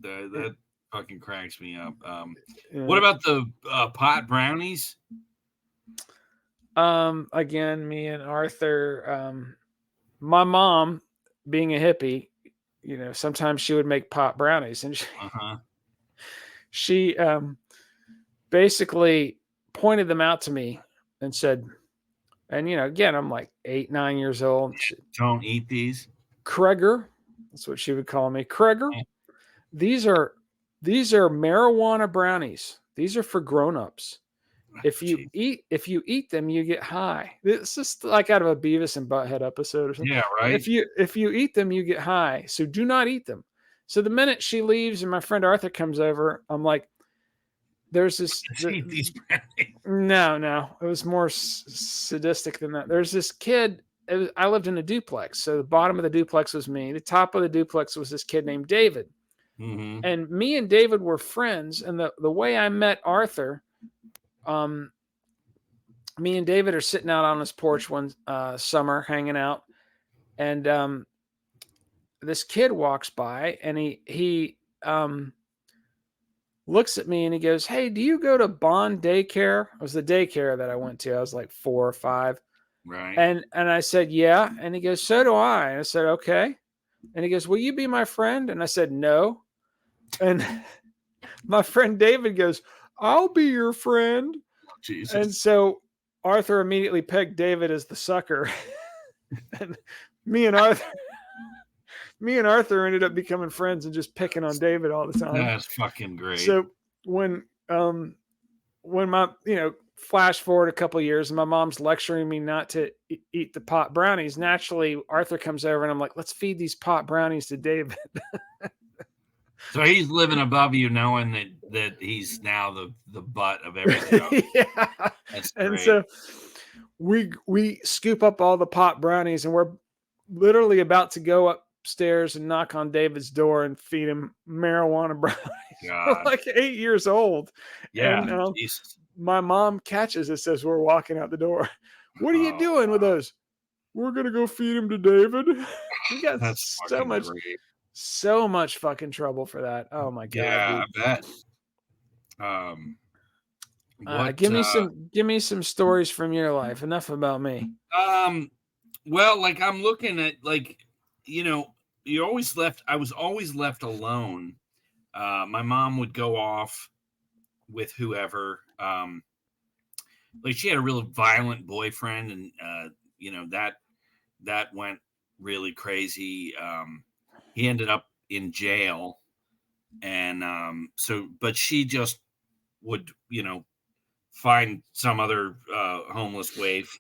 That fucking cracks me up. What about the pot brownies? Again, me and Arthur, my mom being a hippie, sometimes she would make pot brownies, and she basically pointed them out to me and said, and again, I'm like 8, 9 years old. Don't eat these. Kreger, that's what she would call me. Kreger. These are marijuana brownies. These are for grown-ups. If you eat them, you get high. This is like out of a Beavis and Butthead episode or something. Yeah, right. If you eat them, you get high. So do not eat them. So the minute she leaves and my friend Arthur comes over, I'm like, there's this. Eat these brownies. No, it was more sadistic than that. There's this kid. I lived in a duplex. So the bottom of the duplex was me. The top of the duplex was this kid named David. Mm-hmm. And me and David were friends. And the way I met Arthur, me and David are sitting out on his porch one summer hanging out. And this kid walks by and he looks at me and he goes, "Hey, do you go to Bond Daycare?" It was the daycare that I went to. I was like 4 or 5. Right. And I said, "Yeah." And he goes, "So do I." And I said, "Okay." And he goes, "Will you be my friend?" And I said, "No." And my friend David goes, "I'll be your friend." Jesus. And so Arthur immediately pegged David as the sucker. And me and Arthur ended up becoming friends and just picking on David all the time. That's fucking great. So when my, flash forward a couple of years and my mom's lecturing me not to eat the pot brownies, naturally Arthur comes over and I'm like, let's feed these pot brownies to David. So he's living above you, knowing that he's now the butt of everything. Yeah. That's great. And so we scoop up all the pot brownies and we're literally about to go upstairs and knock on David's door and feed him marijuana brownies. We're like 8 years old. Yeah. And my mom catches us as we're walking out the door. "What are you doing with those?" "We're going to go feed him to David." We got so much fucking trouble for that. Oh my God. Yeah, dude. I bet. Give me some stories from your life. Enough about me. Well, like I'm looking at I was always left alone. My mom would go off with whoever. Like she had a real violent boyfriend, and that went really crazy. He ended up in jail, and but she just would find some other homeless waif.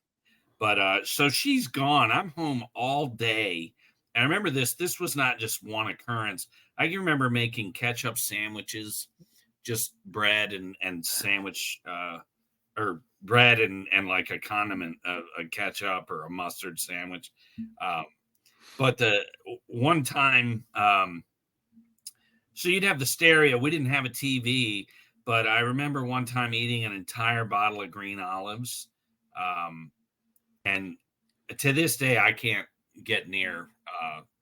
But so she's gone. I'm home all day. And I remember this was not just one occurrence. I can remember making ketchup sandwiches, just bread and sandwich, or bread and like a condiment, a ketchup or a mustard sandwich. But the one time, so you'd have the stereo. We didn't have a TV, but I remember one time eating an entire bottle of green olives. And to this day, I can't get near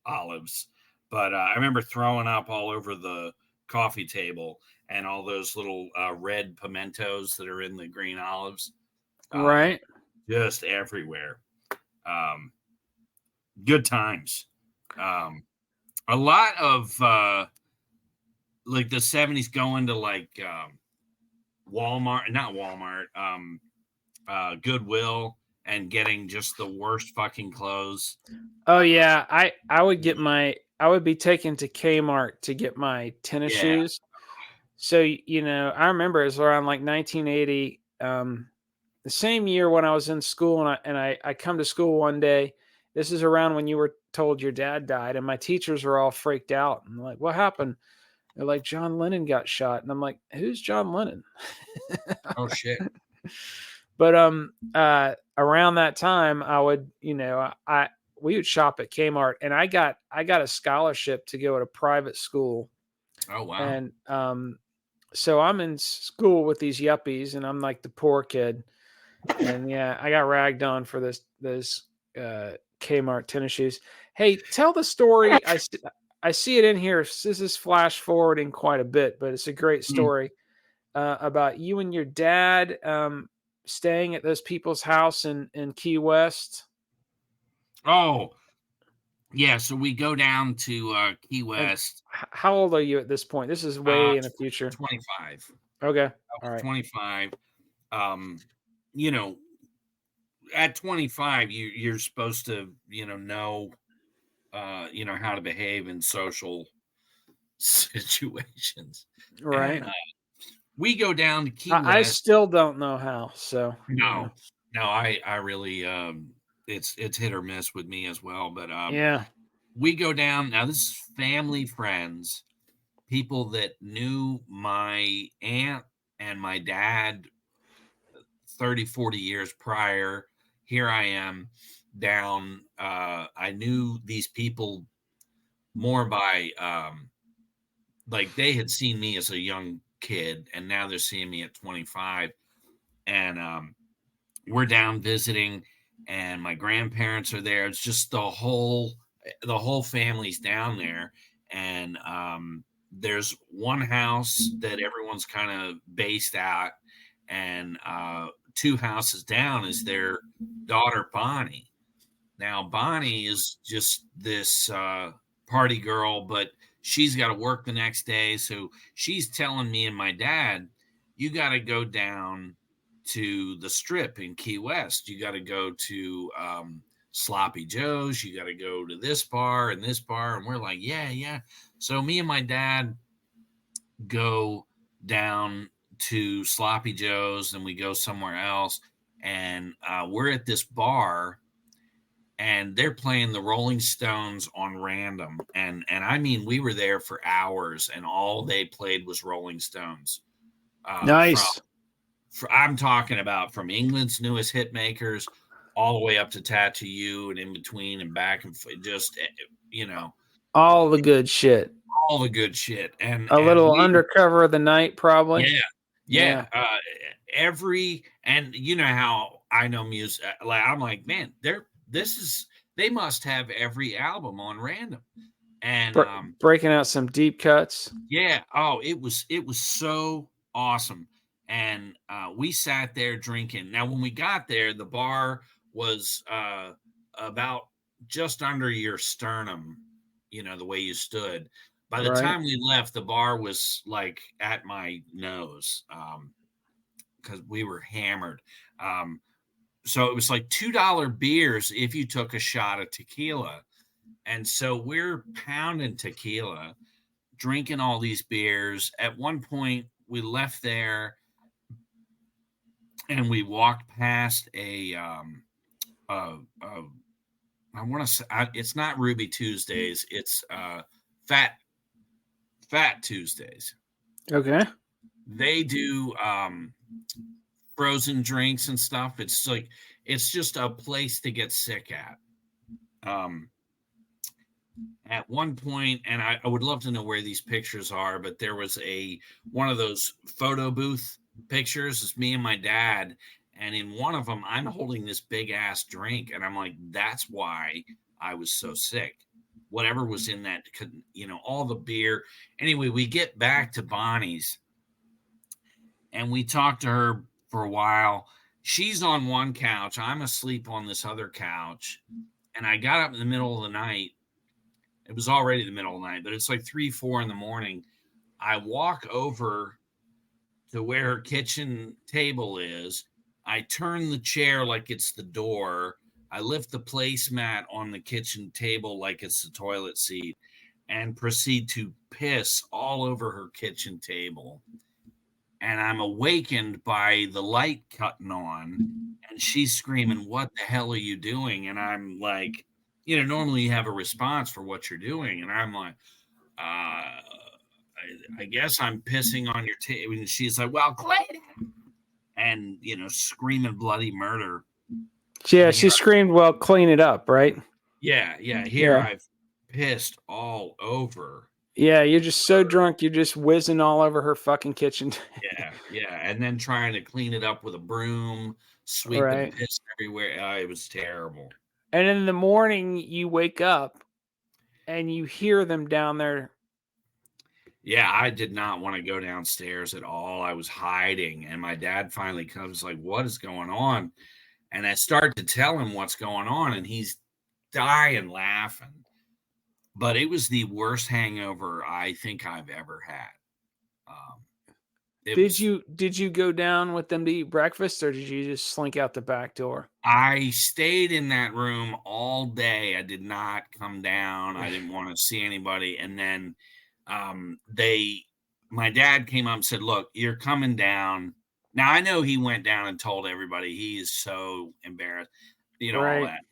olives, but I remember throwing up all over the coffee table and all those little red pimentos that are in the green olives. Right. Just everywhere. Good times. A lot of like the 70s going to like Goodwill and getting just the worst fucking clothes. Oh yeah, I would get my I would be taken to Kmart to get my tennis Yeah. shoes. So, I remember it was around like 1980, the same year when I was in school, and I come to school one day. This is around when you were told your dad died, and my teachers were all freaked out. And like, what happened? They're like, John Lennon got shot. And I'm like, who's John Lennon? Oh shit. But around that time, I would, we would shop at Kmart, and I got a scholarship to go to private school. Oh wow. And so I'm in school with these yuppies, and I'm like the poor kid. And yeah, I got ragged on for this Kmart tennis shoes. Hey, tell the story. I see it in here. This is flash forwarding quite a bit, but it's a great story about you and your dad staying at those people's house in Key West. Oh, yeah. So we go down to Key West. How old are you at this point? This is way in the future. 25. Okay. All right. 25. At 25, you're supposed to, know how to behave in social situations. Right. And, we go down to Key West. I still don't know how. So no, I really it's hit or miss with me as well. But yeah, we go down now. This is family, friends, people that knew my aunt and my dad 30, 40 years prior. Here I am down. I knew these people more by like they had seen me as a young kid, and now they're seeing me at 25. And we're down visiting, and my grandparents are there. It's just the whole family's down there. And there's one house that everyone's kind of based at, and 2 houses down is their daughter Bonnie. Now Bonnie is just this party girl, but she's got to work the next day, so she's telling me and my dad, you got to go down to the Strip in Key West. You got to go to Sloppy Joe's. You got to go to this bar and this bar. And we're like, yeah. So me and my dad go down to Sloppy Joe's, and we go somewhere else, and we're at this bar, and they're playing the Rolling Stones on random, and I mean, we were there for hours, and all they played was Rolling Stones. Nice. I'm talking about from England's newest hit makers all the way up to Tattoo You, and in between and back, and just all the good shit. All the good shit, and a little Undercover of the Night, probably. Yeah. And you know how I know music. Like I'm like, man, they must have every album on random, and breaking out some deep cuts. Yeah. Oh, it was so awesome. And we sat there drinking. Now, when we got there, the bar was about just under your sternum, the way you stood. By the time we left, the bar was like at my nose because we were hammered. So it was like $2 beers if you took a shot of tequila. And so we're pounding tequila, drinking all these beers. At one point, we left there and we walked past I want to say, it's not Ruby Tuesdays. It's Fat Tuesdays. Okay. They do frozen drinks and stuff. It's just a place to get sick at. At one point, and I would love to know where these pictures are, but there was one of those photo booth pictures. It's me and my dad, and in one of them, I'm holding this big ass drink, and I'm like, that's why I was so sick. Whatever was in that, all the beer. Anyway, we get back to Bonnie's, and we talk to her for a while. She's on one couch. I'm asleep on this other couch, and I got up in the middle of the night. It was already the middle of the night, but it's like 3, 4 in the morning. I walk over to where her kitchen table is. I turn the chair like it's the door. I lift the placemat on the kitchen table like it's the toilet seat. and proceed to piss all over her kitchen table. And I'm awakened by the light cutting on, and she's screaming, "What the hell are you doing?" And I'm like, normally you have a response for what you're doing. And I'm like, I guess I'm pissing on your table. And she's like, "Well, clean it." And, screaming bloody murder. Yeah, she screamed, "Well, clean it up," right? Yeah. Here I've pissed all over. Yeah, you're just so drunk, you're just whizzing all over her fucking kitchen. Yeah. And then trying to clean it up with a broom, sweeping piss everywhere. It was terrible. And in the morning, you wake up and you hear them down there. Yeah, I did not want to go downstairs at all. I was hiding, and my dad finally comes like, "What is going on?" And I start to tell him what's going on, and he's dying laughing. But it was the worst hangover I think I've ever had. Did you go down with them to eat breakfast, or did you just slink out the back door? I stayed in that room all day. I did not come down. I didn't want to see anybody. And then my dad came up and said, "Look, you're coming down." Now I know he went down and told everybody. He is so embarrassed, all that.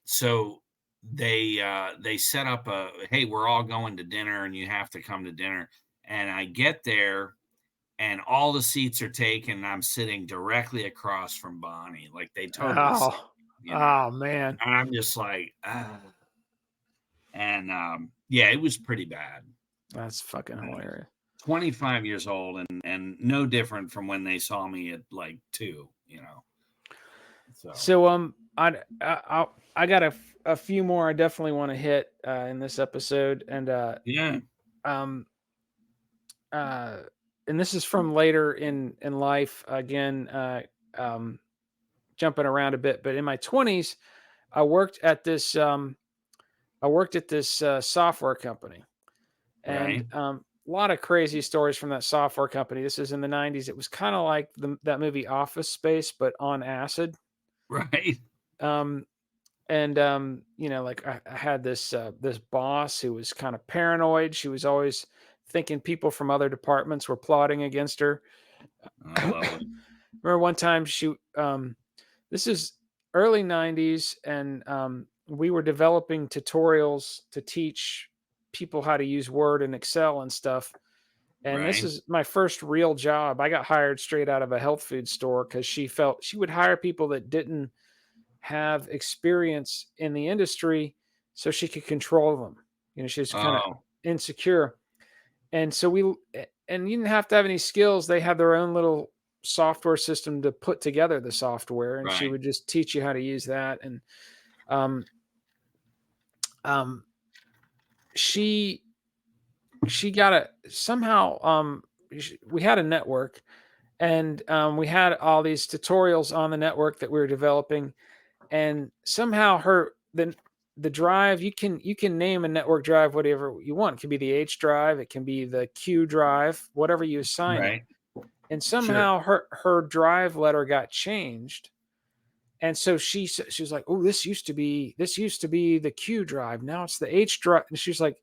So they set up hey, we're all going to dinner and you have to come to dinner. And I get there and all the seats are taken. And I'm sitting directly across from Bonnie. Like they totally oh man. And I'm just like, and it was pretty bad. That's fucking hilarious. 25 years old and no different from when they saw me at like 2, So I got a few more I definitely want to hit in this episode, and and this is from later in life again, jumping around a bit, but in my 20s I worked at this software company, and a lot of crazy stories from that software company. This is in the 90s. It was kind of like that movie Office Space, but on acid. Right. Like I had this boss who was kind of paranoid. She was always thinking people from other departments were plotting against her. I love it. Remember one time this is early 90s, and we were developing tutorials to teach people how to use Word and Excel and stuff. And this is my first real job. I got hired straight out of a health food store because she felt she would hire people that didn't have experience in the industry so she could control them. She was kind of insecure. And so you didn't have to have any skills. They had their own little software system to put together the software, and she would just teach you how to use that. And she got we had a network, and we had all these tutorials on the network that we were developing, and somehow the drive, you can name a network drive whatever you want. It can be the H drive, it can be the Q drive, whatever you assign it. And somehow her drive letter got changed. And so she was like, "Oh, this used to be the Q drive. Now it's the H drive." And she's like,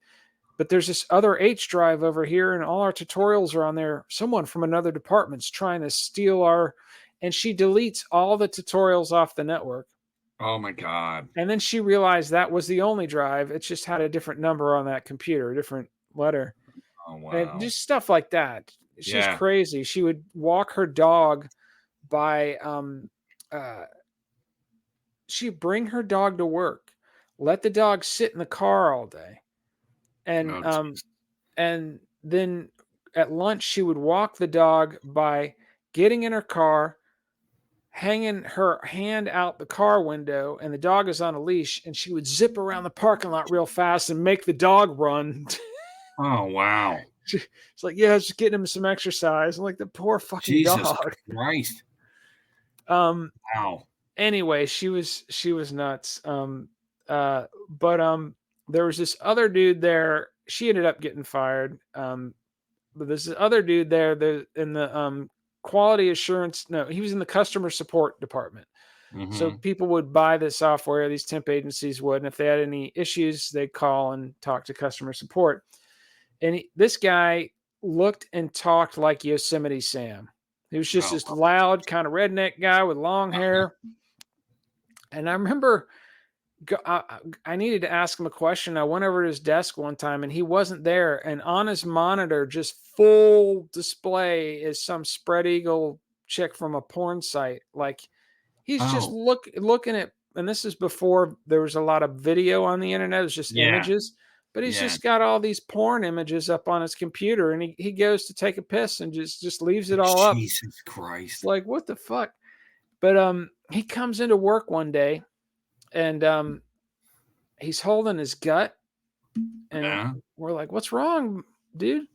"But there's this other H drive over here, and all our tutorials are on there. Someone from another department's trying to steal our," and she deletes all the tutorials off the network. Oh my God. And then she realized that was the only drive. It just had a different number on that computer, a different letter. Oh wow. And just stuff like that. She's crazy. She would walk her dog by she'd bring her dog to work, let the dog sit in the car all day. And and then at lunch she would walk the dog by getting in her car, hanging her hand out the car window, and the dog is on a leash, and she would zip around the parking lot real fast and make the dog run. Oh wow. It's like, yeah, just getting him some exercise. I'm like, the poor fucking dog. Christ. Wow. Anyway, she was nuts. But there was this other dude there. She ended up getting fired. But there's this other dude there in the quality assurance. No, he was in the customer support department. So Mhm. people would buy the software, these temp agencies would, and if they had any issues, they'd call and talk to customer support. And this guy looked and talked like Yosemite Sam. He was just Oh, this loud, kind of redneck guy with long hair. And I remember I needed to ask him a question. I went over to his desk one time and he wasn't there. And on his monitor, just full display, is some spread eagle chick from a porn site. Like he's just oh, looking at, and this is before there was a lot of video on the internet. It was just yeah, images, but he's yeah. just got all these porn images up on his computer, and he goes to take a piss and just leaves it all up. Jesus It's Christ. like, what the fuck? But he comes into work one day and he's holding his gut, and Yeah. we're like, what's wrong, dude?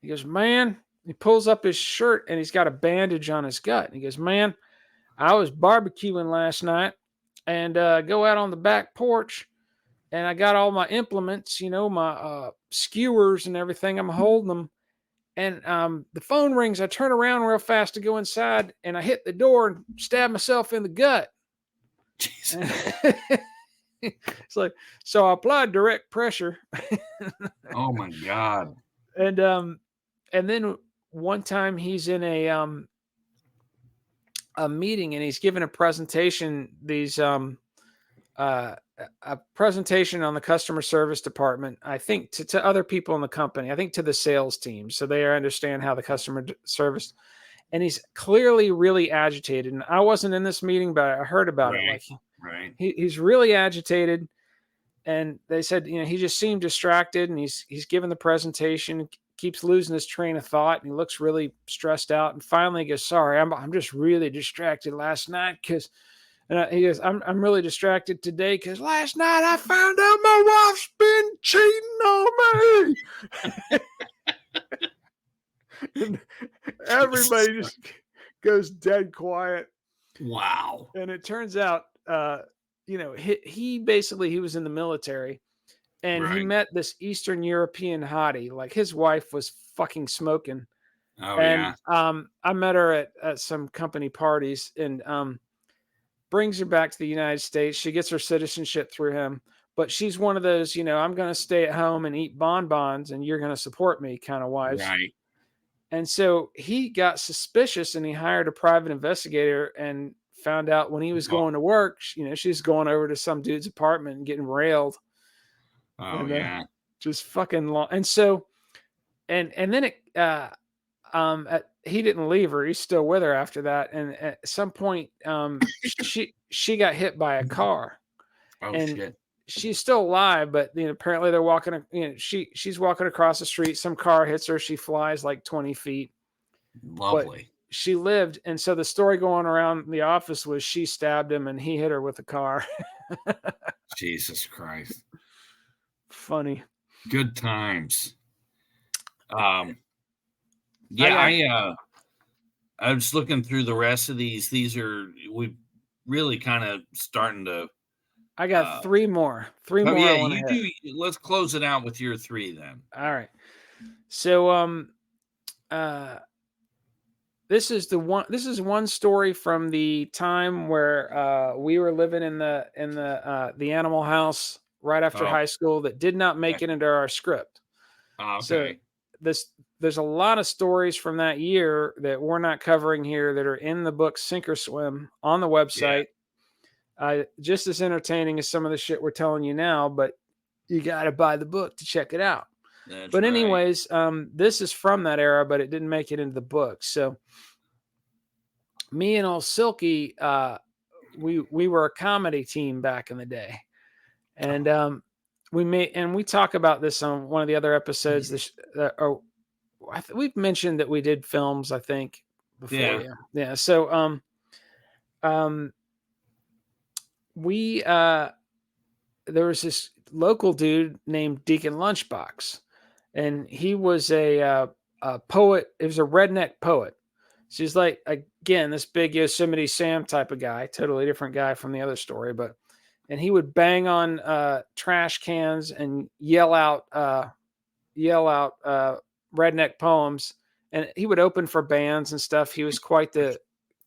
He goes, man. He pulls up his shirt and he's got a bandage on his gut. And he goes, man, I was barbecuing last night and go out on the back porch and I got all my implements, my skewers and everything. I'm holding them. And the phone rings. I turn around real fast to go inside and I hit the door and stab myself in the gut. Jesus. It's like, so I applied direct pressure. Oh my God. And then one time he's in a meeting and he's giving a presentation, a presentation on the customer service department, I think to other people in the company, I think to the sales team. So they understand how the customer service, and he's clearly really agitated. And I wasn't in this meeting, but I heard about it. Like Right. he's really agitated. And they said, he just seemed distracted and he's given the presentation, keeps losing his train of thought, and he looks really stressed out. And finally he goes, sorry, I'm just really distracted last night because he goes, I'm really distracted today because last night I found out my wife's been cheating on me. And everybody just goes dead quiet. Wow. And it turns out, he basically, he was in the military and he Right. met this Eastern European hottie. Like his wife was fucking smoking. Oh And yeah. I met her at some company parties and brings her back to the United States. She gets her citizenship through him, but she's one of those, I'm going to stay at home and eat bonbons and you're going to support me kind of wives. Right. And so he got suspicious and he hired a private investigator and found out when he was going to work, she's going over to some dude's apartment and getting railed. Oh And, yeah. just fucking long. And so, and then he didn't leave her. He's still with her after that. And at some point, she got hit by a car. Oh and shit. she's still alive, but apparently they're walking. She's walking across the street. Some car hits her. She flies like 20 feet. Lovely. But she lived, and so the story going around the office was she stabbed him and he hit her with a car. Jesus Christ. Funny. Good times. Yeah, I was looking through the rest of these. We really kind of starting to. I got three more. Oh yeah, I want you to hit. do. Let's close it out with your three then. All right. So this is one story from the time where we were living in the animal house right after high school that did not make it into our script. Okay. So there's a lot of stories from that year that we're not covering here that are in the book Sink or Swim on the website. Just as entertaining as some of the shit we're telling you now, but you got to buy the book to check it out. But anyways, this is from that era, but it didn't make it into the book. So me and old Silky, we were a comedy team back in the day. And we talk about this on one of the other episodes. We've mentioned that we did films, I think, before. Yeah. So there was this local dude named Deacon Lunchbox, and he was a poet. He was a redneck poet. So he's like, again, this big Yosemite Sam type of guy, totally different guy from the other story, and he would bang on trash cans and yell out redneck poems, and he would open for bands and stuff. He was quite the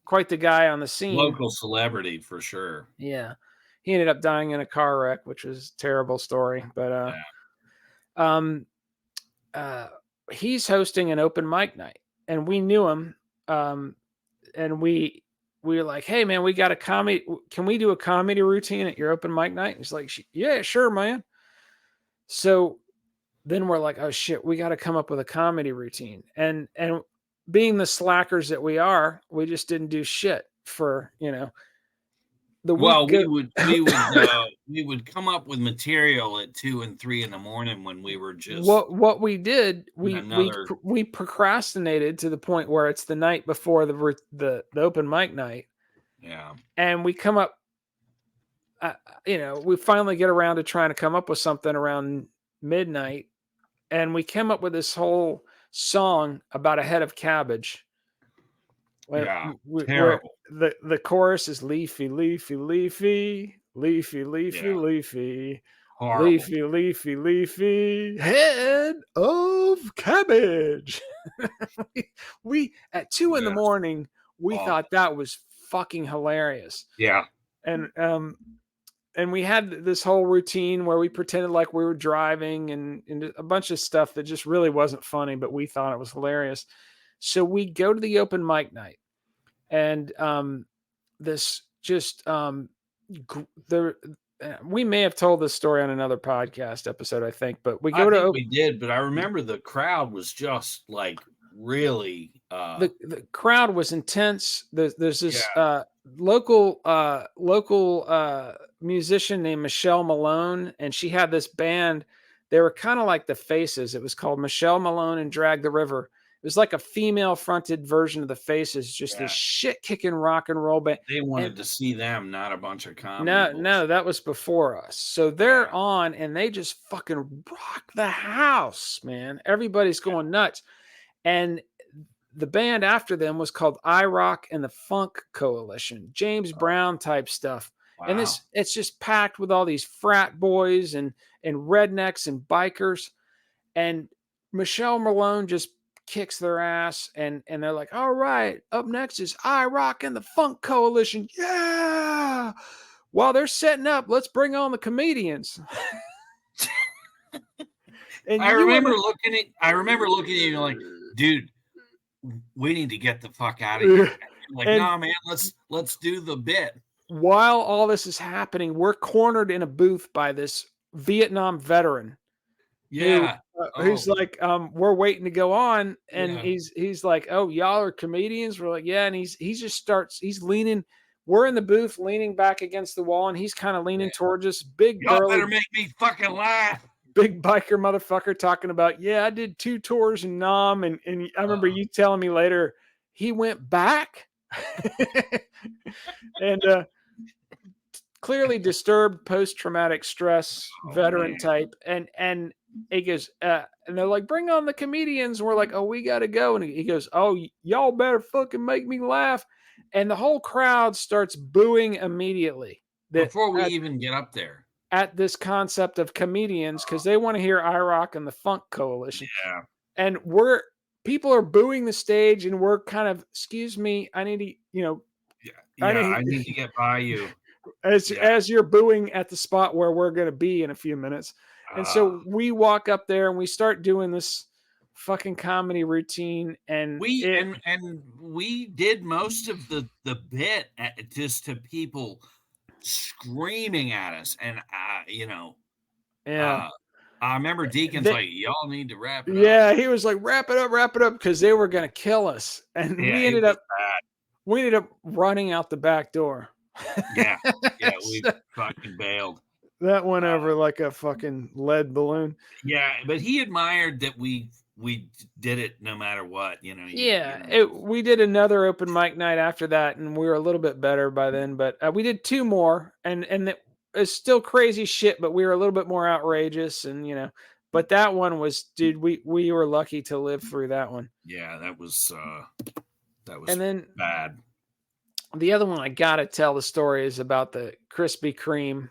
quite the guy on the scene. Local celebrity for sure. Yeah. He ended up dying in a car wreck, which was a terrible story. But he's hosting an open mic night, and we knew him. And we were like, hey man, we got a comedy. Can we do a comedy routine at your open mic night? He's like, yeah, sure, man. So then we're like, oh shit, we got to come up with a comedy routine. And being the slackers that we are, we just didn't do shit for, the week. Well, we would come up with material at 2 and 3 in the morning when we were just what we did. We procrastinated to the point where it's the night before the open mic night. Yeah, and we come up. We finally get around to trying to come up with something around midnight, and we came up with this whole song about a head of cabbage. Yeah, terrible. The chorus is leafy, leafy, leafy, leafy, leafy, leafy, horrible. Leafy, leafy, leafy, head of cabbage. we at 2 in the morning, we thought that was fucking hilarious. Yeah. And we had this whole routine where we pretended like we were driving and a bunch of stuff that just really wasn't funny, but we thought it was hilarious. So we go to the open mic night, and we may have told this story on another podcast episode, I think, but we did, but I remember the crowd was just like really the crowd was intense. There's this local musician named Michelle Malone, and she had this band. They were kind of like the Faces. It was called Michelle Malone and Drag the River. It was like a female-fronted version of the Faces, just this shit-kicking rock and roll band. They wanted to see them, not a bunch of comedy. No, that was before us. So they're on, and they just fucking rock the house, man. Everybody's going nuts. And the band after them was called I Rock and the Funk Coalition, James Brown type stuff. Wow. And it's just packed with all these frat boys and rednecks and bikers. And Michelle Malone just kicks their ass, and they're like, all right, up next is I Rock and the Funk Coalition. Yeah. While they're setting up, let's bring on the comedians. And I remember looking at you like, dude, we need to get the fuck out of here. Like, nah, man, let's do the bit. While all this is happening, we're cornered in a booth by this Vietnam veteran. Yeah. Who's like, we're waiting to go on, and he's like, oh, y'all are comedians? We're like, yeah, and he's leaning. We're in the booth, leaning back against the wall, and he's kind of leaning towards us. Y'all better make me fucking laugh. Big biker motherfucker talking about, yeah, I did 2 tours in Nam, and I remember you telling me later he went back, and clearly disturbed post-traumatic stress veteran type, and he goes, and they're like, bring on the comedians. And we're like, oh, we got to go. And he goes, oh, y'all better fucking make me laugh. And the whole crowd starts booing immediately. Before we even get up there. At this concept of comedians, because they want to hear I Rock and the Funk Coalition. Yeah. And people are booing the stage, and we're kind of, excuse me, I need to, I need to get by you. As you're booing at the spot where we're going to be in a few minutes. And so we walk up there and we start doing this fucking comedy routine, and we did most of the bit just to people screaming at us, and I remember Deacon's like, y'all need to wrap it up. Yeah, he was like, wrap it up, because they were going to kill us, and we ended up running out the back door. Yeah, we fucking bailed. That went over like a fucking lead balloon. Yeah, but he admired that we did it no matter what, we did another open mic night after that, and we were a little bit better by then. But we did 2 more, and it's still crazy shit, but we were a little bit more outrageous, and But that one was, dude, we were lucky to live through that one. Yeah, that was and then bad. The other one I gotta tell the story is about the Krispy Kreme.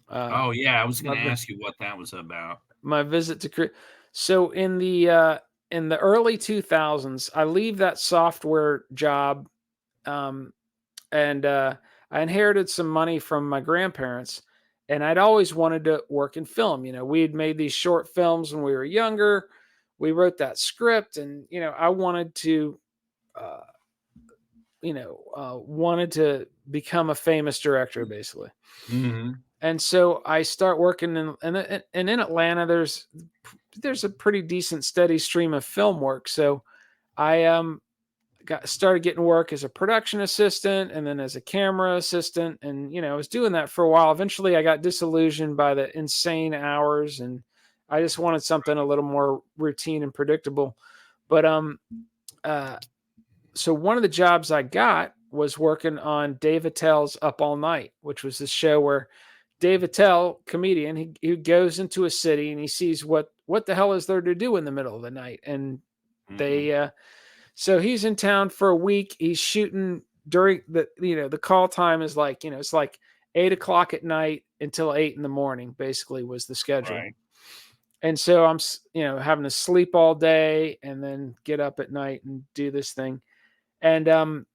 I was going to ask you what that was about. My visit to so in the early 2000s, I leave that software job and I inherited some money from my grandparents, and I'd always wanted to work in film. We had made these short films when we were younger. We wrote that script, and I wanted to, wanted to become a famous director, basically. Mm-hmm. And so I start working and in Atlanta, there's a pretty decent steady stream of film work. So I started getting work as a production assistant and then as a camera assistant. And, I was doing that for a while. Eventually I got disillusioned by the insane hours, and I just wanted something a little more routine and predictable. But, so one of the jobs I got was working on Dave Attell's Up All Night, which was this show where Dave Attell, comedian, he goes into a city and he sees what the hell is there to do in the middle of the night. And they, so he's in town for a week. He's shooting during the call time is like, it's like 8:00 at night until 8 a.m, basically was the schedule. Right. And so I'm, having to sleep all day and then get up at night and do this thing. And,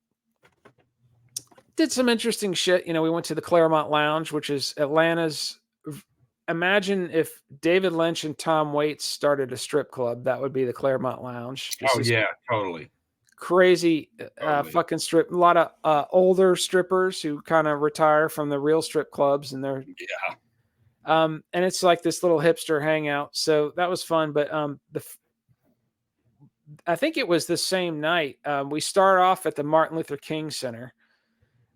did some interesting shit. We went to the Claremont Lounge, which is Atlanta's. Imagine if David Lynch and Tom Waits started a strip club, that would be the Claremont Lounge. Oh yeah, totally. Crazy, fucking strip. A lot of older strippers who kind of retire from the real strip clubs, and they're and it's like this little hipster hangout. So that was fun. But I think it was the same night. We start off at the Martin Luther King Center.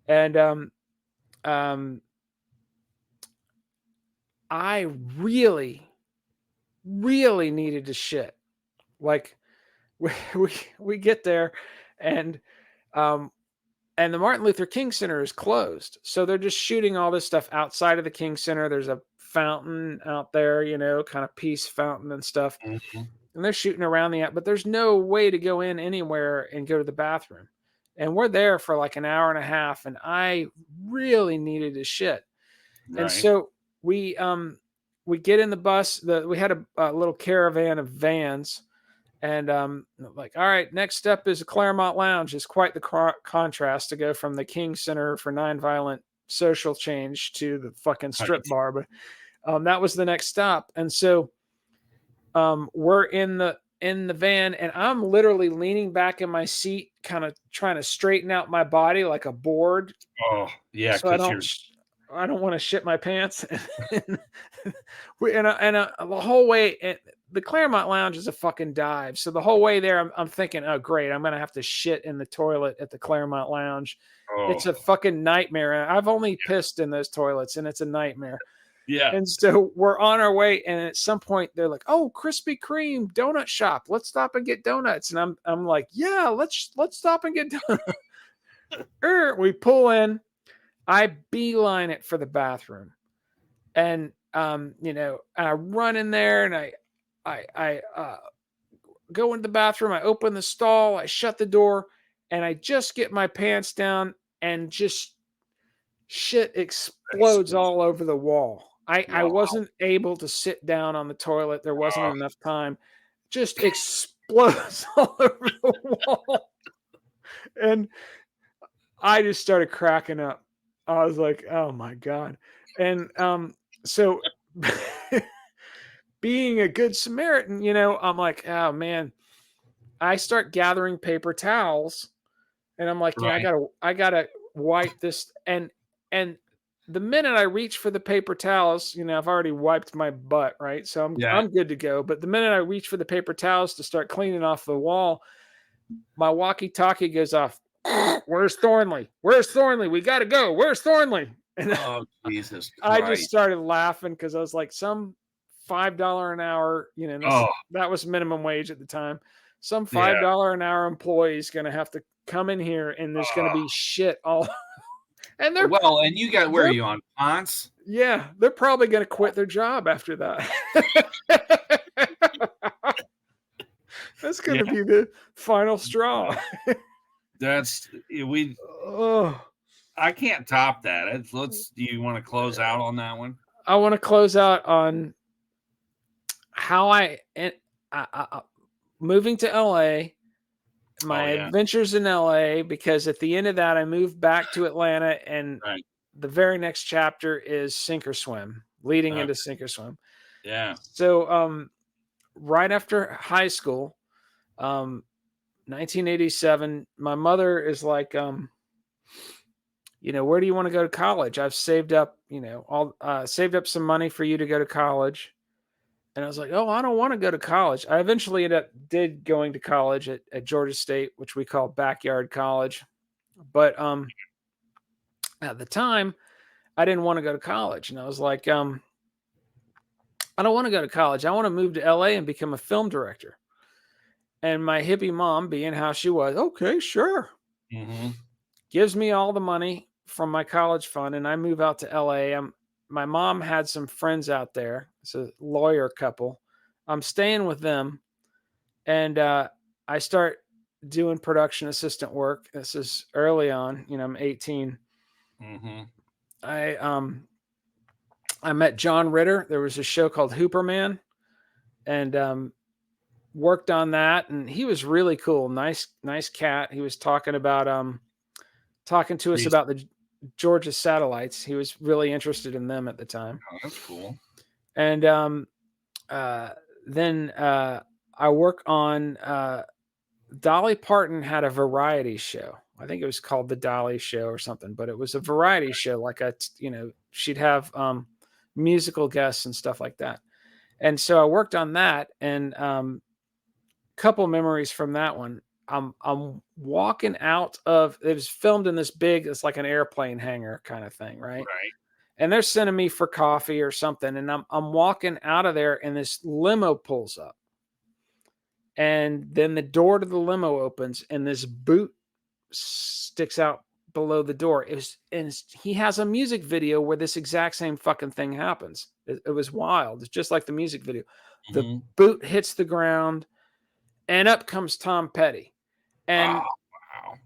And I really, really needed to shit. Like we get there, and the Martin Luther King Center is closed, so they're just shooting all this stuff outside of the King Center. There's a fountain out there, kind of peace fountain and stuff, and they're shooting around but there's no way to go in anywhere and go to the bathroom. And we're there for like an hour and a half, and I really needed to shit. Right. And so we get in the bus. We had a little caravan of vans, and like, all right, next step is a Claremont Lounge. It's quite the contrast to go from the King Center for Nonviolent Social Change to the fucking strip bar. But that was the next stop. And so we're in the van, and I'm literally leaning back in my seat, kind of trying to straighten out my body like a board. Oh yeah. So I don't want to shit my pants. And the whole way, the Claremont Lounge is a fucking dive. So the whole way there, I'm thinking, oh great, I'm going to have to shit in the toilet at the Claremont Lounge. Oh. It's a fucking nightmare. I've only pissed in those toilets, and it's a nightmare. Yeah. And so we're on our way, and at some point they're like, "Oh, Krispy Kreme donut shop. Let's stop and get donuts." And I'm like, "Yeah, let's stop and get donuts." We pull in. I beeline it for the bathroom, and I run in there, and I go into the bathroom. I open the stall. I shut the door, and I just get my pants down, and just shit explodes all over the wall. I wasn't able to sit down on the toilet. There wasn't enough time. Just explodes all over the wall. And I just started cracking up. I was like, oh my God. And so being a good Samaritan, I'm like, oh man. I start gathering paper towels, and I'm like, right. I gotta wipe this. And the minute I reach for the paper towels, I've already wiped my butt, right? So I'm good to go. But the minute I reach for the paper towels to start cleaning off the wall, my walkie-talkie goes off. Where's Thornley? Where's Thornley? We got to go. Where's Thornley? And oh, Jesus Christ. I just started laughing because I was like, some $5 an hour, that was minimum wage at the time. Some $5 an hour employee is going to have to come in here, and there's going to be shit all. And they're and you got, where are you on Ponce? Yeah, they're probably going to quit their job after that. That's going to be the final straw. I can't top that. Do you want to close out on that one? I want to close out on how I moving to LA, my yeah. adventures in LA, because at the end of that, I moved back to Atlanta, and Right. the very next chapter is Sink or Swim, leading into Okay. Sink or Swim. Yeah. So, right after high school, 1987, my mother is like, where do you want to go to college? I've saved up, saved up some money for you to go to college. And I was like, oh, I don't want to go to college. I eventually did going to college at Georgia State, which we call backyard college. But at the time, I didn't want to go to college. And I was like, I don't want to go to college. I want to move to LA and become a film director. And my hippie mom, being how she was, okay, sure. Mm-hmm. Gives me all the money from my college fund, and I move out to LA. My mom had some friends out there. It's a lawyer couple. I'm staying with them, and I start doing production assistant work. This is early on. I'm 18. Mm-hmm. I met John Ritter. There was a show called Hooperman, and worked on that. And he was really cool. Nice cat. He was talking about talking to us about the Georgia satellites. He was really interested in them at the time. Oh, that's cool. And then I work on Dolly Parton had a variety show. I think it was called The Dolly Show or something, but it was a variety show. Like she'd have musical guests and stuff like that. And so I worked on that, and couple memories from that one. I'm walking out of, it was filmed in this big, it's like an airplane hangar kind of thing, right? Right. And they're sending me for coffee or something, and I'm walking out of there, and this limo pulls up, and then the door to the limo opens, and this boot sticks out below the door. He has a music video where this exact same fucking thing happens. It was wild. It's just like the music video. Mm-hmm. The boot hits the ground, and up comes Tom Petty. And wow.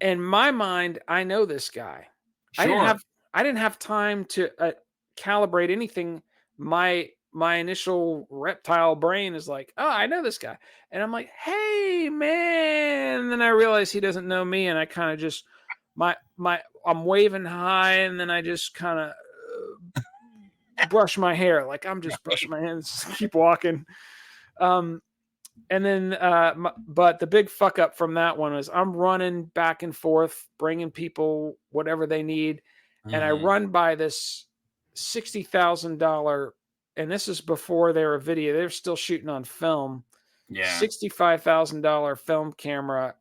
In my mind, I know this guy. Sure. I didn't have time to calibrate anything. My initial reptile brain is like, oh, I know this guy. And I'm like, hey, man. And then I realize he doesn't know me. And I kind of just, I'm waving hi. And then I just kind of brush my hair. Like I'm just brushing my hands, keep walking. And then, but the big fuck up from that one was I'm running back and forth, bringing people whatever they need. Mm-hmm. And I run by this $60,000, and this is before they were video. They were still shooting on film. Yeah. $65,000 film camera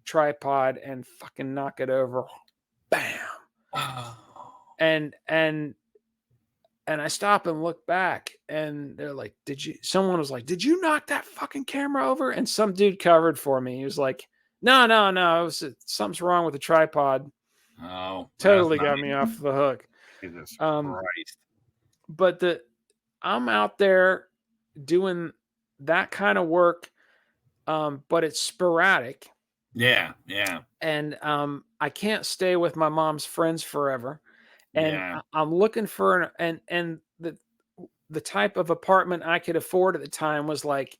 tripod, and fucking knock it over. Bam. Oh. And I stop and look back, and they're like, someone was like, did you knock that fucking camera over? And some dude covered for me. He was like, no. Something's wrong with the tripod. Oh, totally got me off the hook. Jesus Christ. But I'm out there doing that kind of work. But it's sporadic. Yeah. And I can't stay with my mom's friends forever. And I'm looking for and the type of apartment I could afford at the time was like,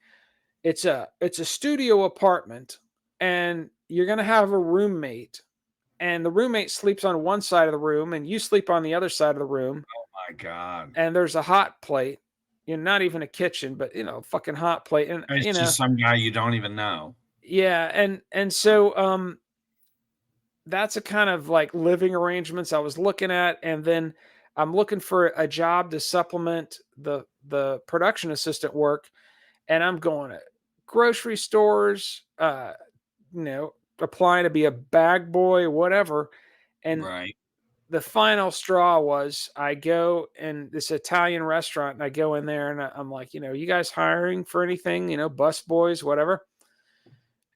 it's a studio apartment, and you're going to have a roommate, and the roommate sleeps on one side of the room and you sleep on the other side of the room. Oh my God. And there's a hot plate, not even a kitchen, but fucking hot plate. And it's just some guy you don't even know. Yeah. And so, that's a kind of like living arrangements I was looking at. And then I'm looking for a job to supplement the production assistant work. And I'm going to grocery stores, applying to be a bag boy, whatever. And the final straw was I go in this Italian restaurant, and I go in there, and I'm like, you guys hiring for anything, bus boys, whatever.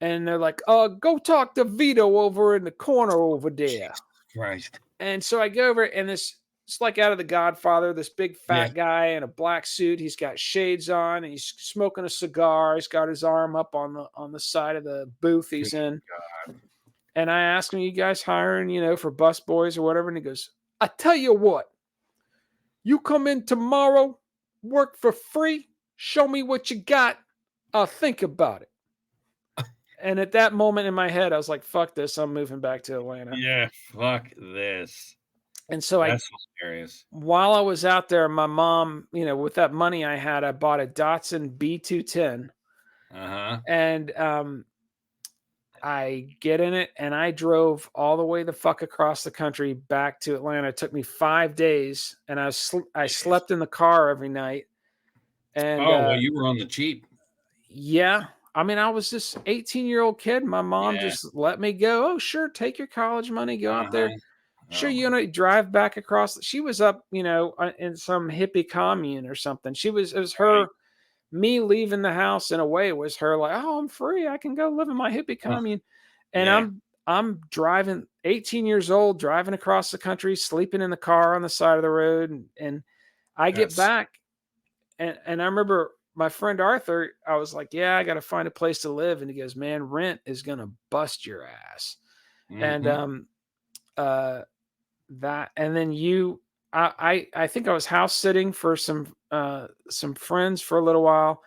And they're like, go talk to Vito over in the corner over there. Right. And so I go over, and it's like out of The Godfather, this big fat guy in a black suit. He's got shades on, and he's smoking a cigar. He's got his arm up on the side of the booth he's in. God. And I asked him, you guys hiring, for bus boys or whatever? And he goes, I tell you what, you come in tomorrow, work for free, show me what you got. I'll think about it. And at that moment in my head, I was like, fuck this. I'm moving back to Atlanta. Yeah, fuck this. And so That's hilarious. while I was out there, my mom, with that money I had, I bought a Datsun B210. Uh-huh. And I get in it and I drove all the way the fuck across the country back to Atlanta. It took me 5 days, and I slept in the car every night. And well, you were on the cheap. Yeah. I mean, I was this 18-year-old kid. My mom just let me go. Oh, sure. Take your college money. Go out there. Sure. Drive back across. She was up, in some hippie commune or something. It was her, me leaving the house in a way was her like, oh, I'm free. I can go live in my hippie commune. And I'm driving, 18 years old, driving across the country, sleeping in the car on the side of the road. And I get back and I remember my friend Arthur, I was like, yeah, I got to find a place to live. And he goes, man, rent is going to bust your ass. Mm-hmm. And, and then I think I was house sitting for some friends for a little while.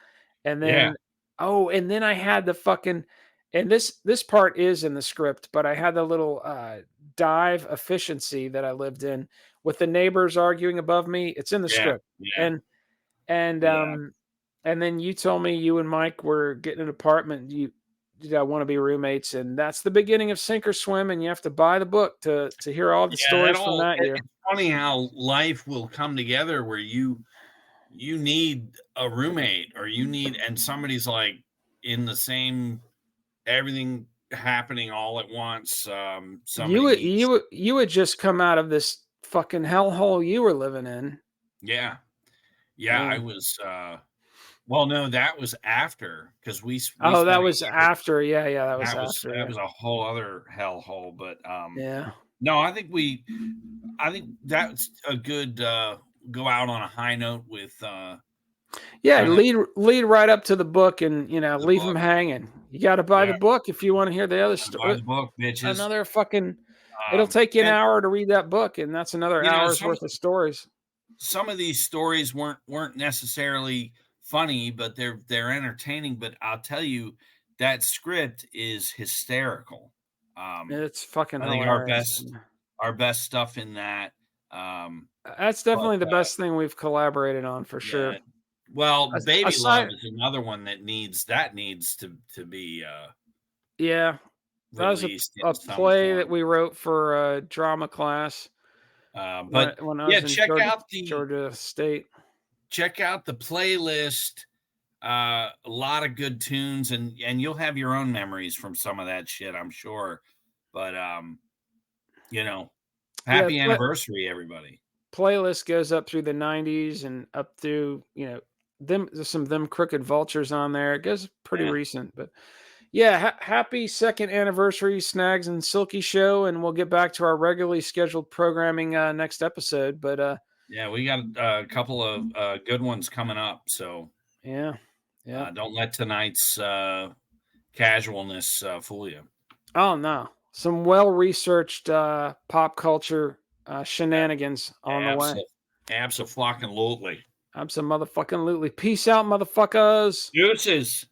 And then, and then I had the fucking, and this part is in the script, but I had the little dive efficiency that I lived in with the neighbors arguing above me. It's in the script. And then you told me you and Mike were getting an apartment. You want to be roommates, and that's the beginning of Sink or Swim. And you have to buy the book to hear all the stories from that year. It's funny how life will come together where you need a roommate, or and somebody's like in the same, everything happening all at once. You would just come out of this fucking hellhole you were living in. Yeah. I was. Well, no, that was after, because we that was after. Yeah, that was after. That was a whole other hellhole. But no, I think that's a good go out on a high note with. Lead right up to the book, and leave them hanging. You got to buy the book if you want to hear the other story. Buy the book, bitches. Another fucking. It'll take you an hour to read that book, and that's another hour's worth of stories. Some of these stories weren't necessarily funny, but they're entertaining. But I'll tell you, that script is hysterical. It's fucking. I think our best stuff in that. That's definitely the best thing we've collaborated on for sure. Well, Baby Love is another one that needs to be. That was a play that we wrote for a drama class. But when I was in check out Georgia State. Check out the playlist. A lot of good tunes, and you'll have your own memories from some of that shit, I'm sure. But happy anniversary, everybody. Playlist goes up through the 90s and up through there's some Them Crooked Vultures on there. It goes pretty recent, but happy second anniversary Snags and Silky show, and we'll get back to our regularly scheduled programming next episode. But we got a couple of good ones coming up, so don't let tonight's casualness fool you. Oh no, some well-researched pop culture shenanigans on the way. Abso-fucking-lutely. Abso-motherfucking-lutely. Peace out, motherfuckers. Deuces.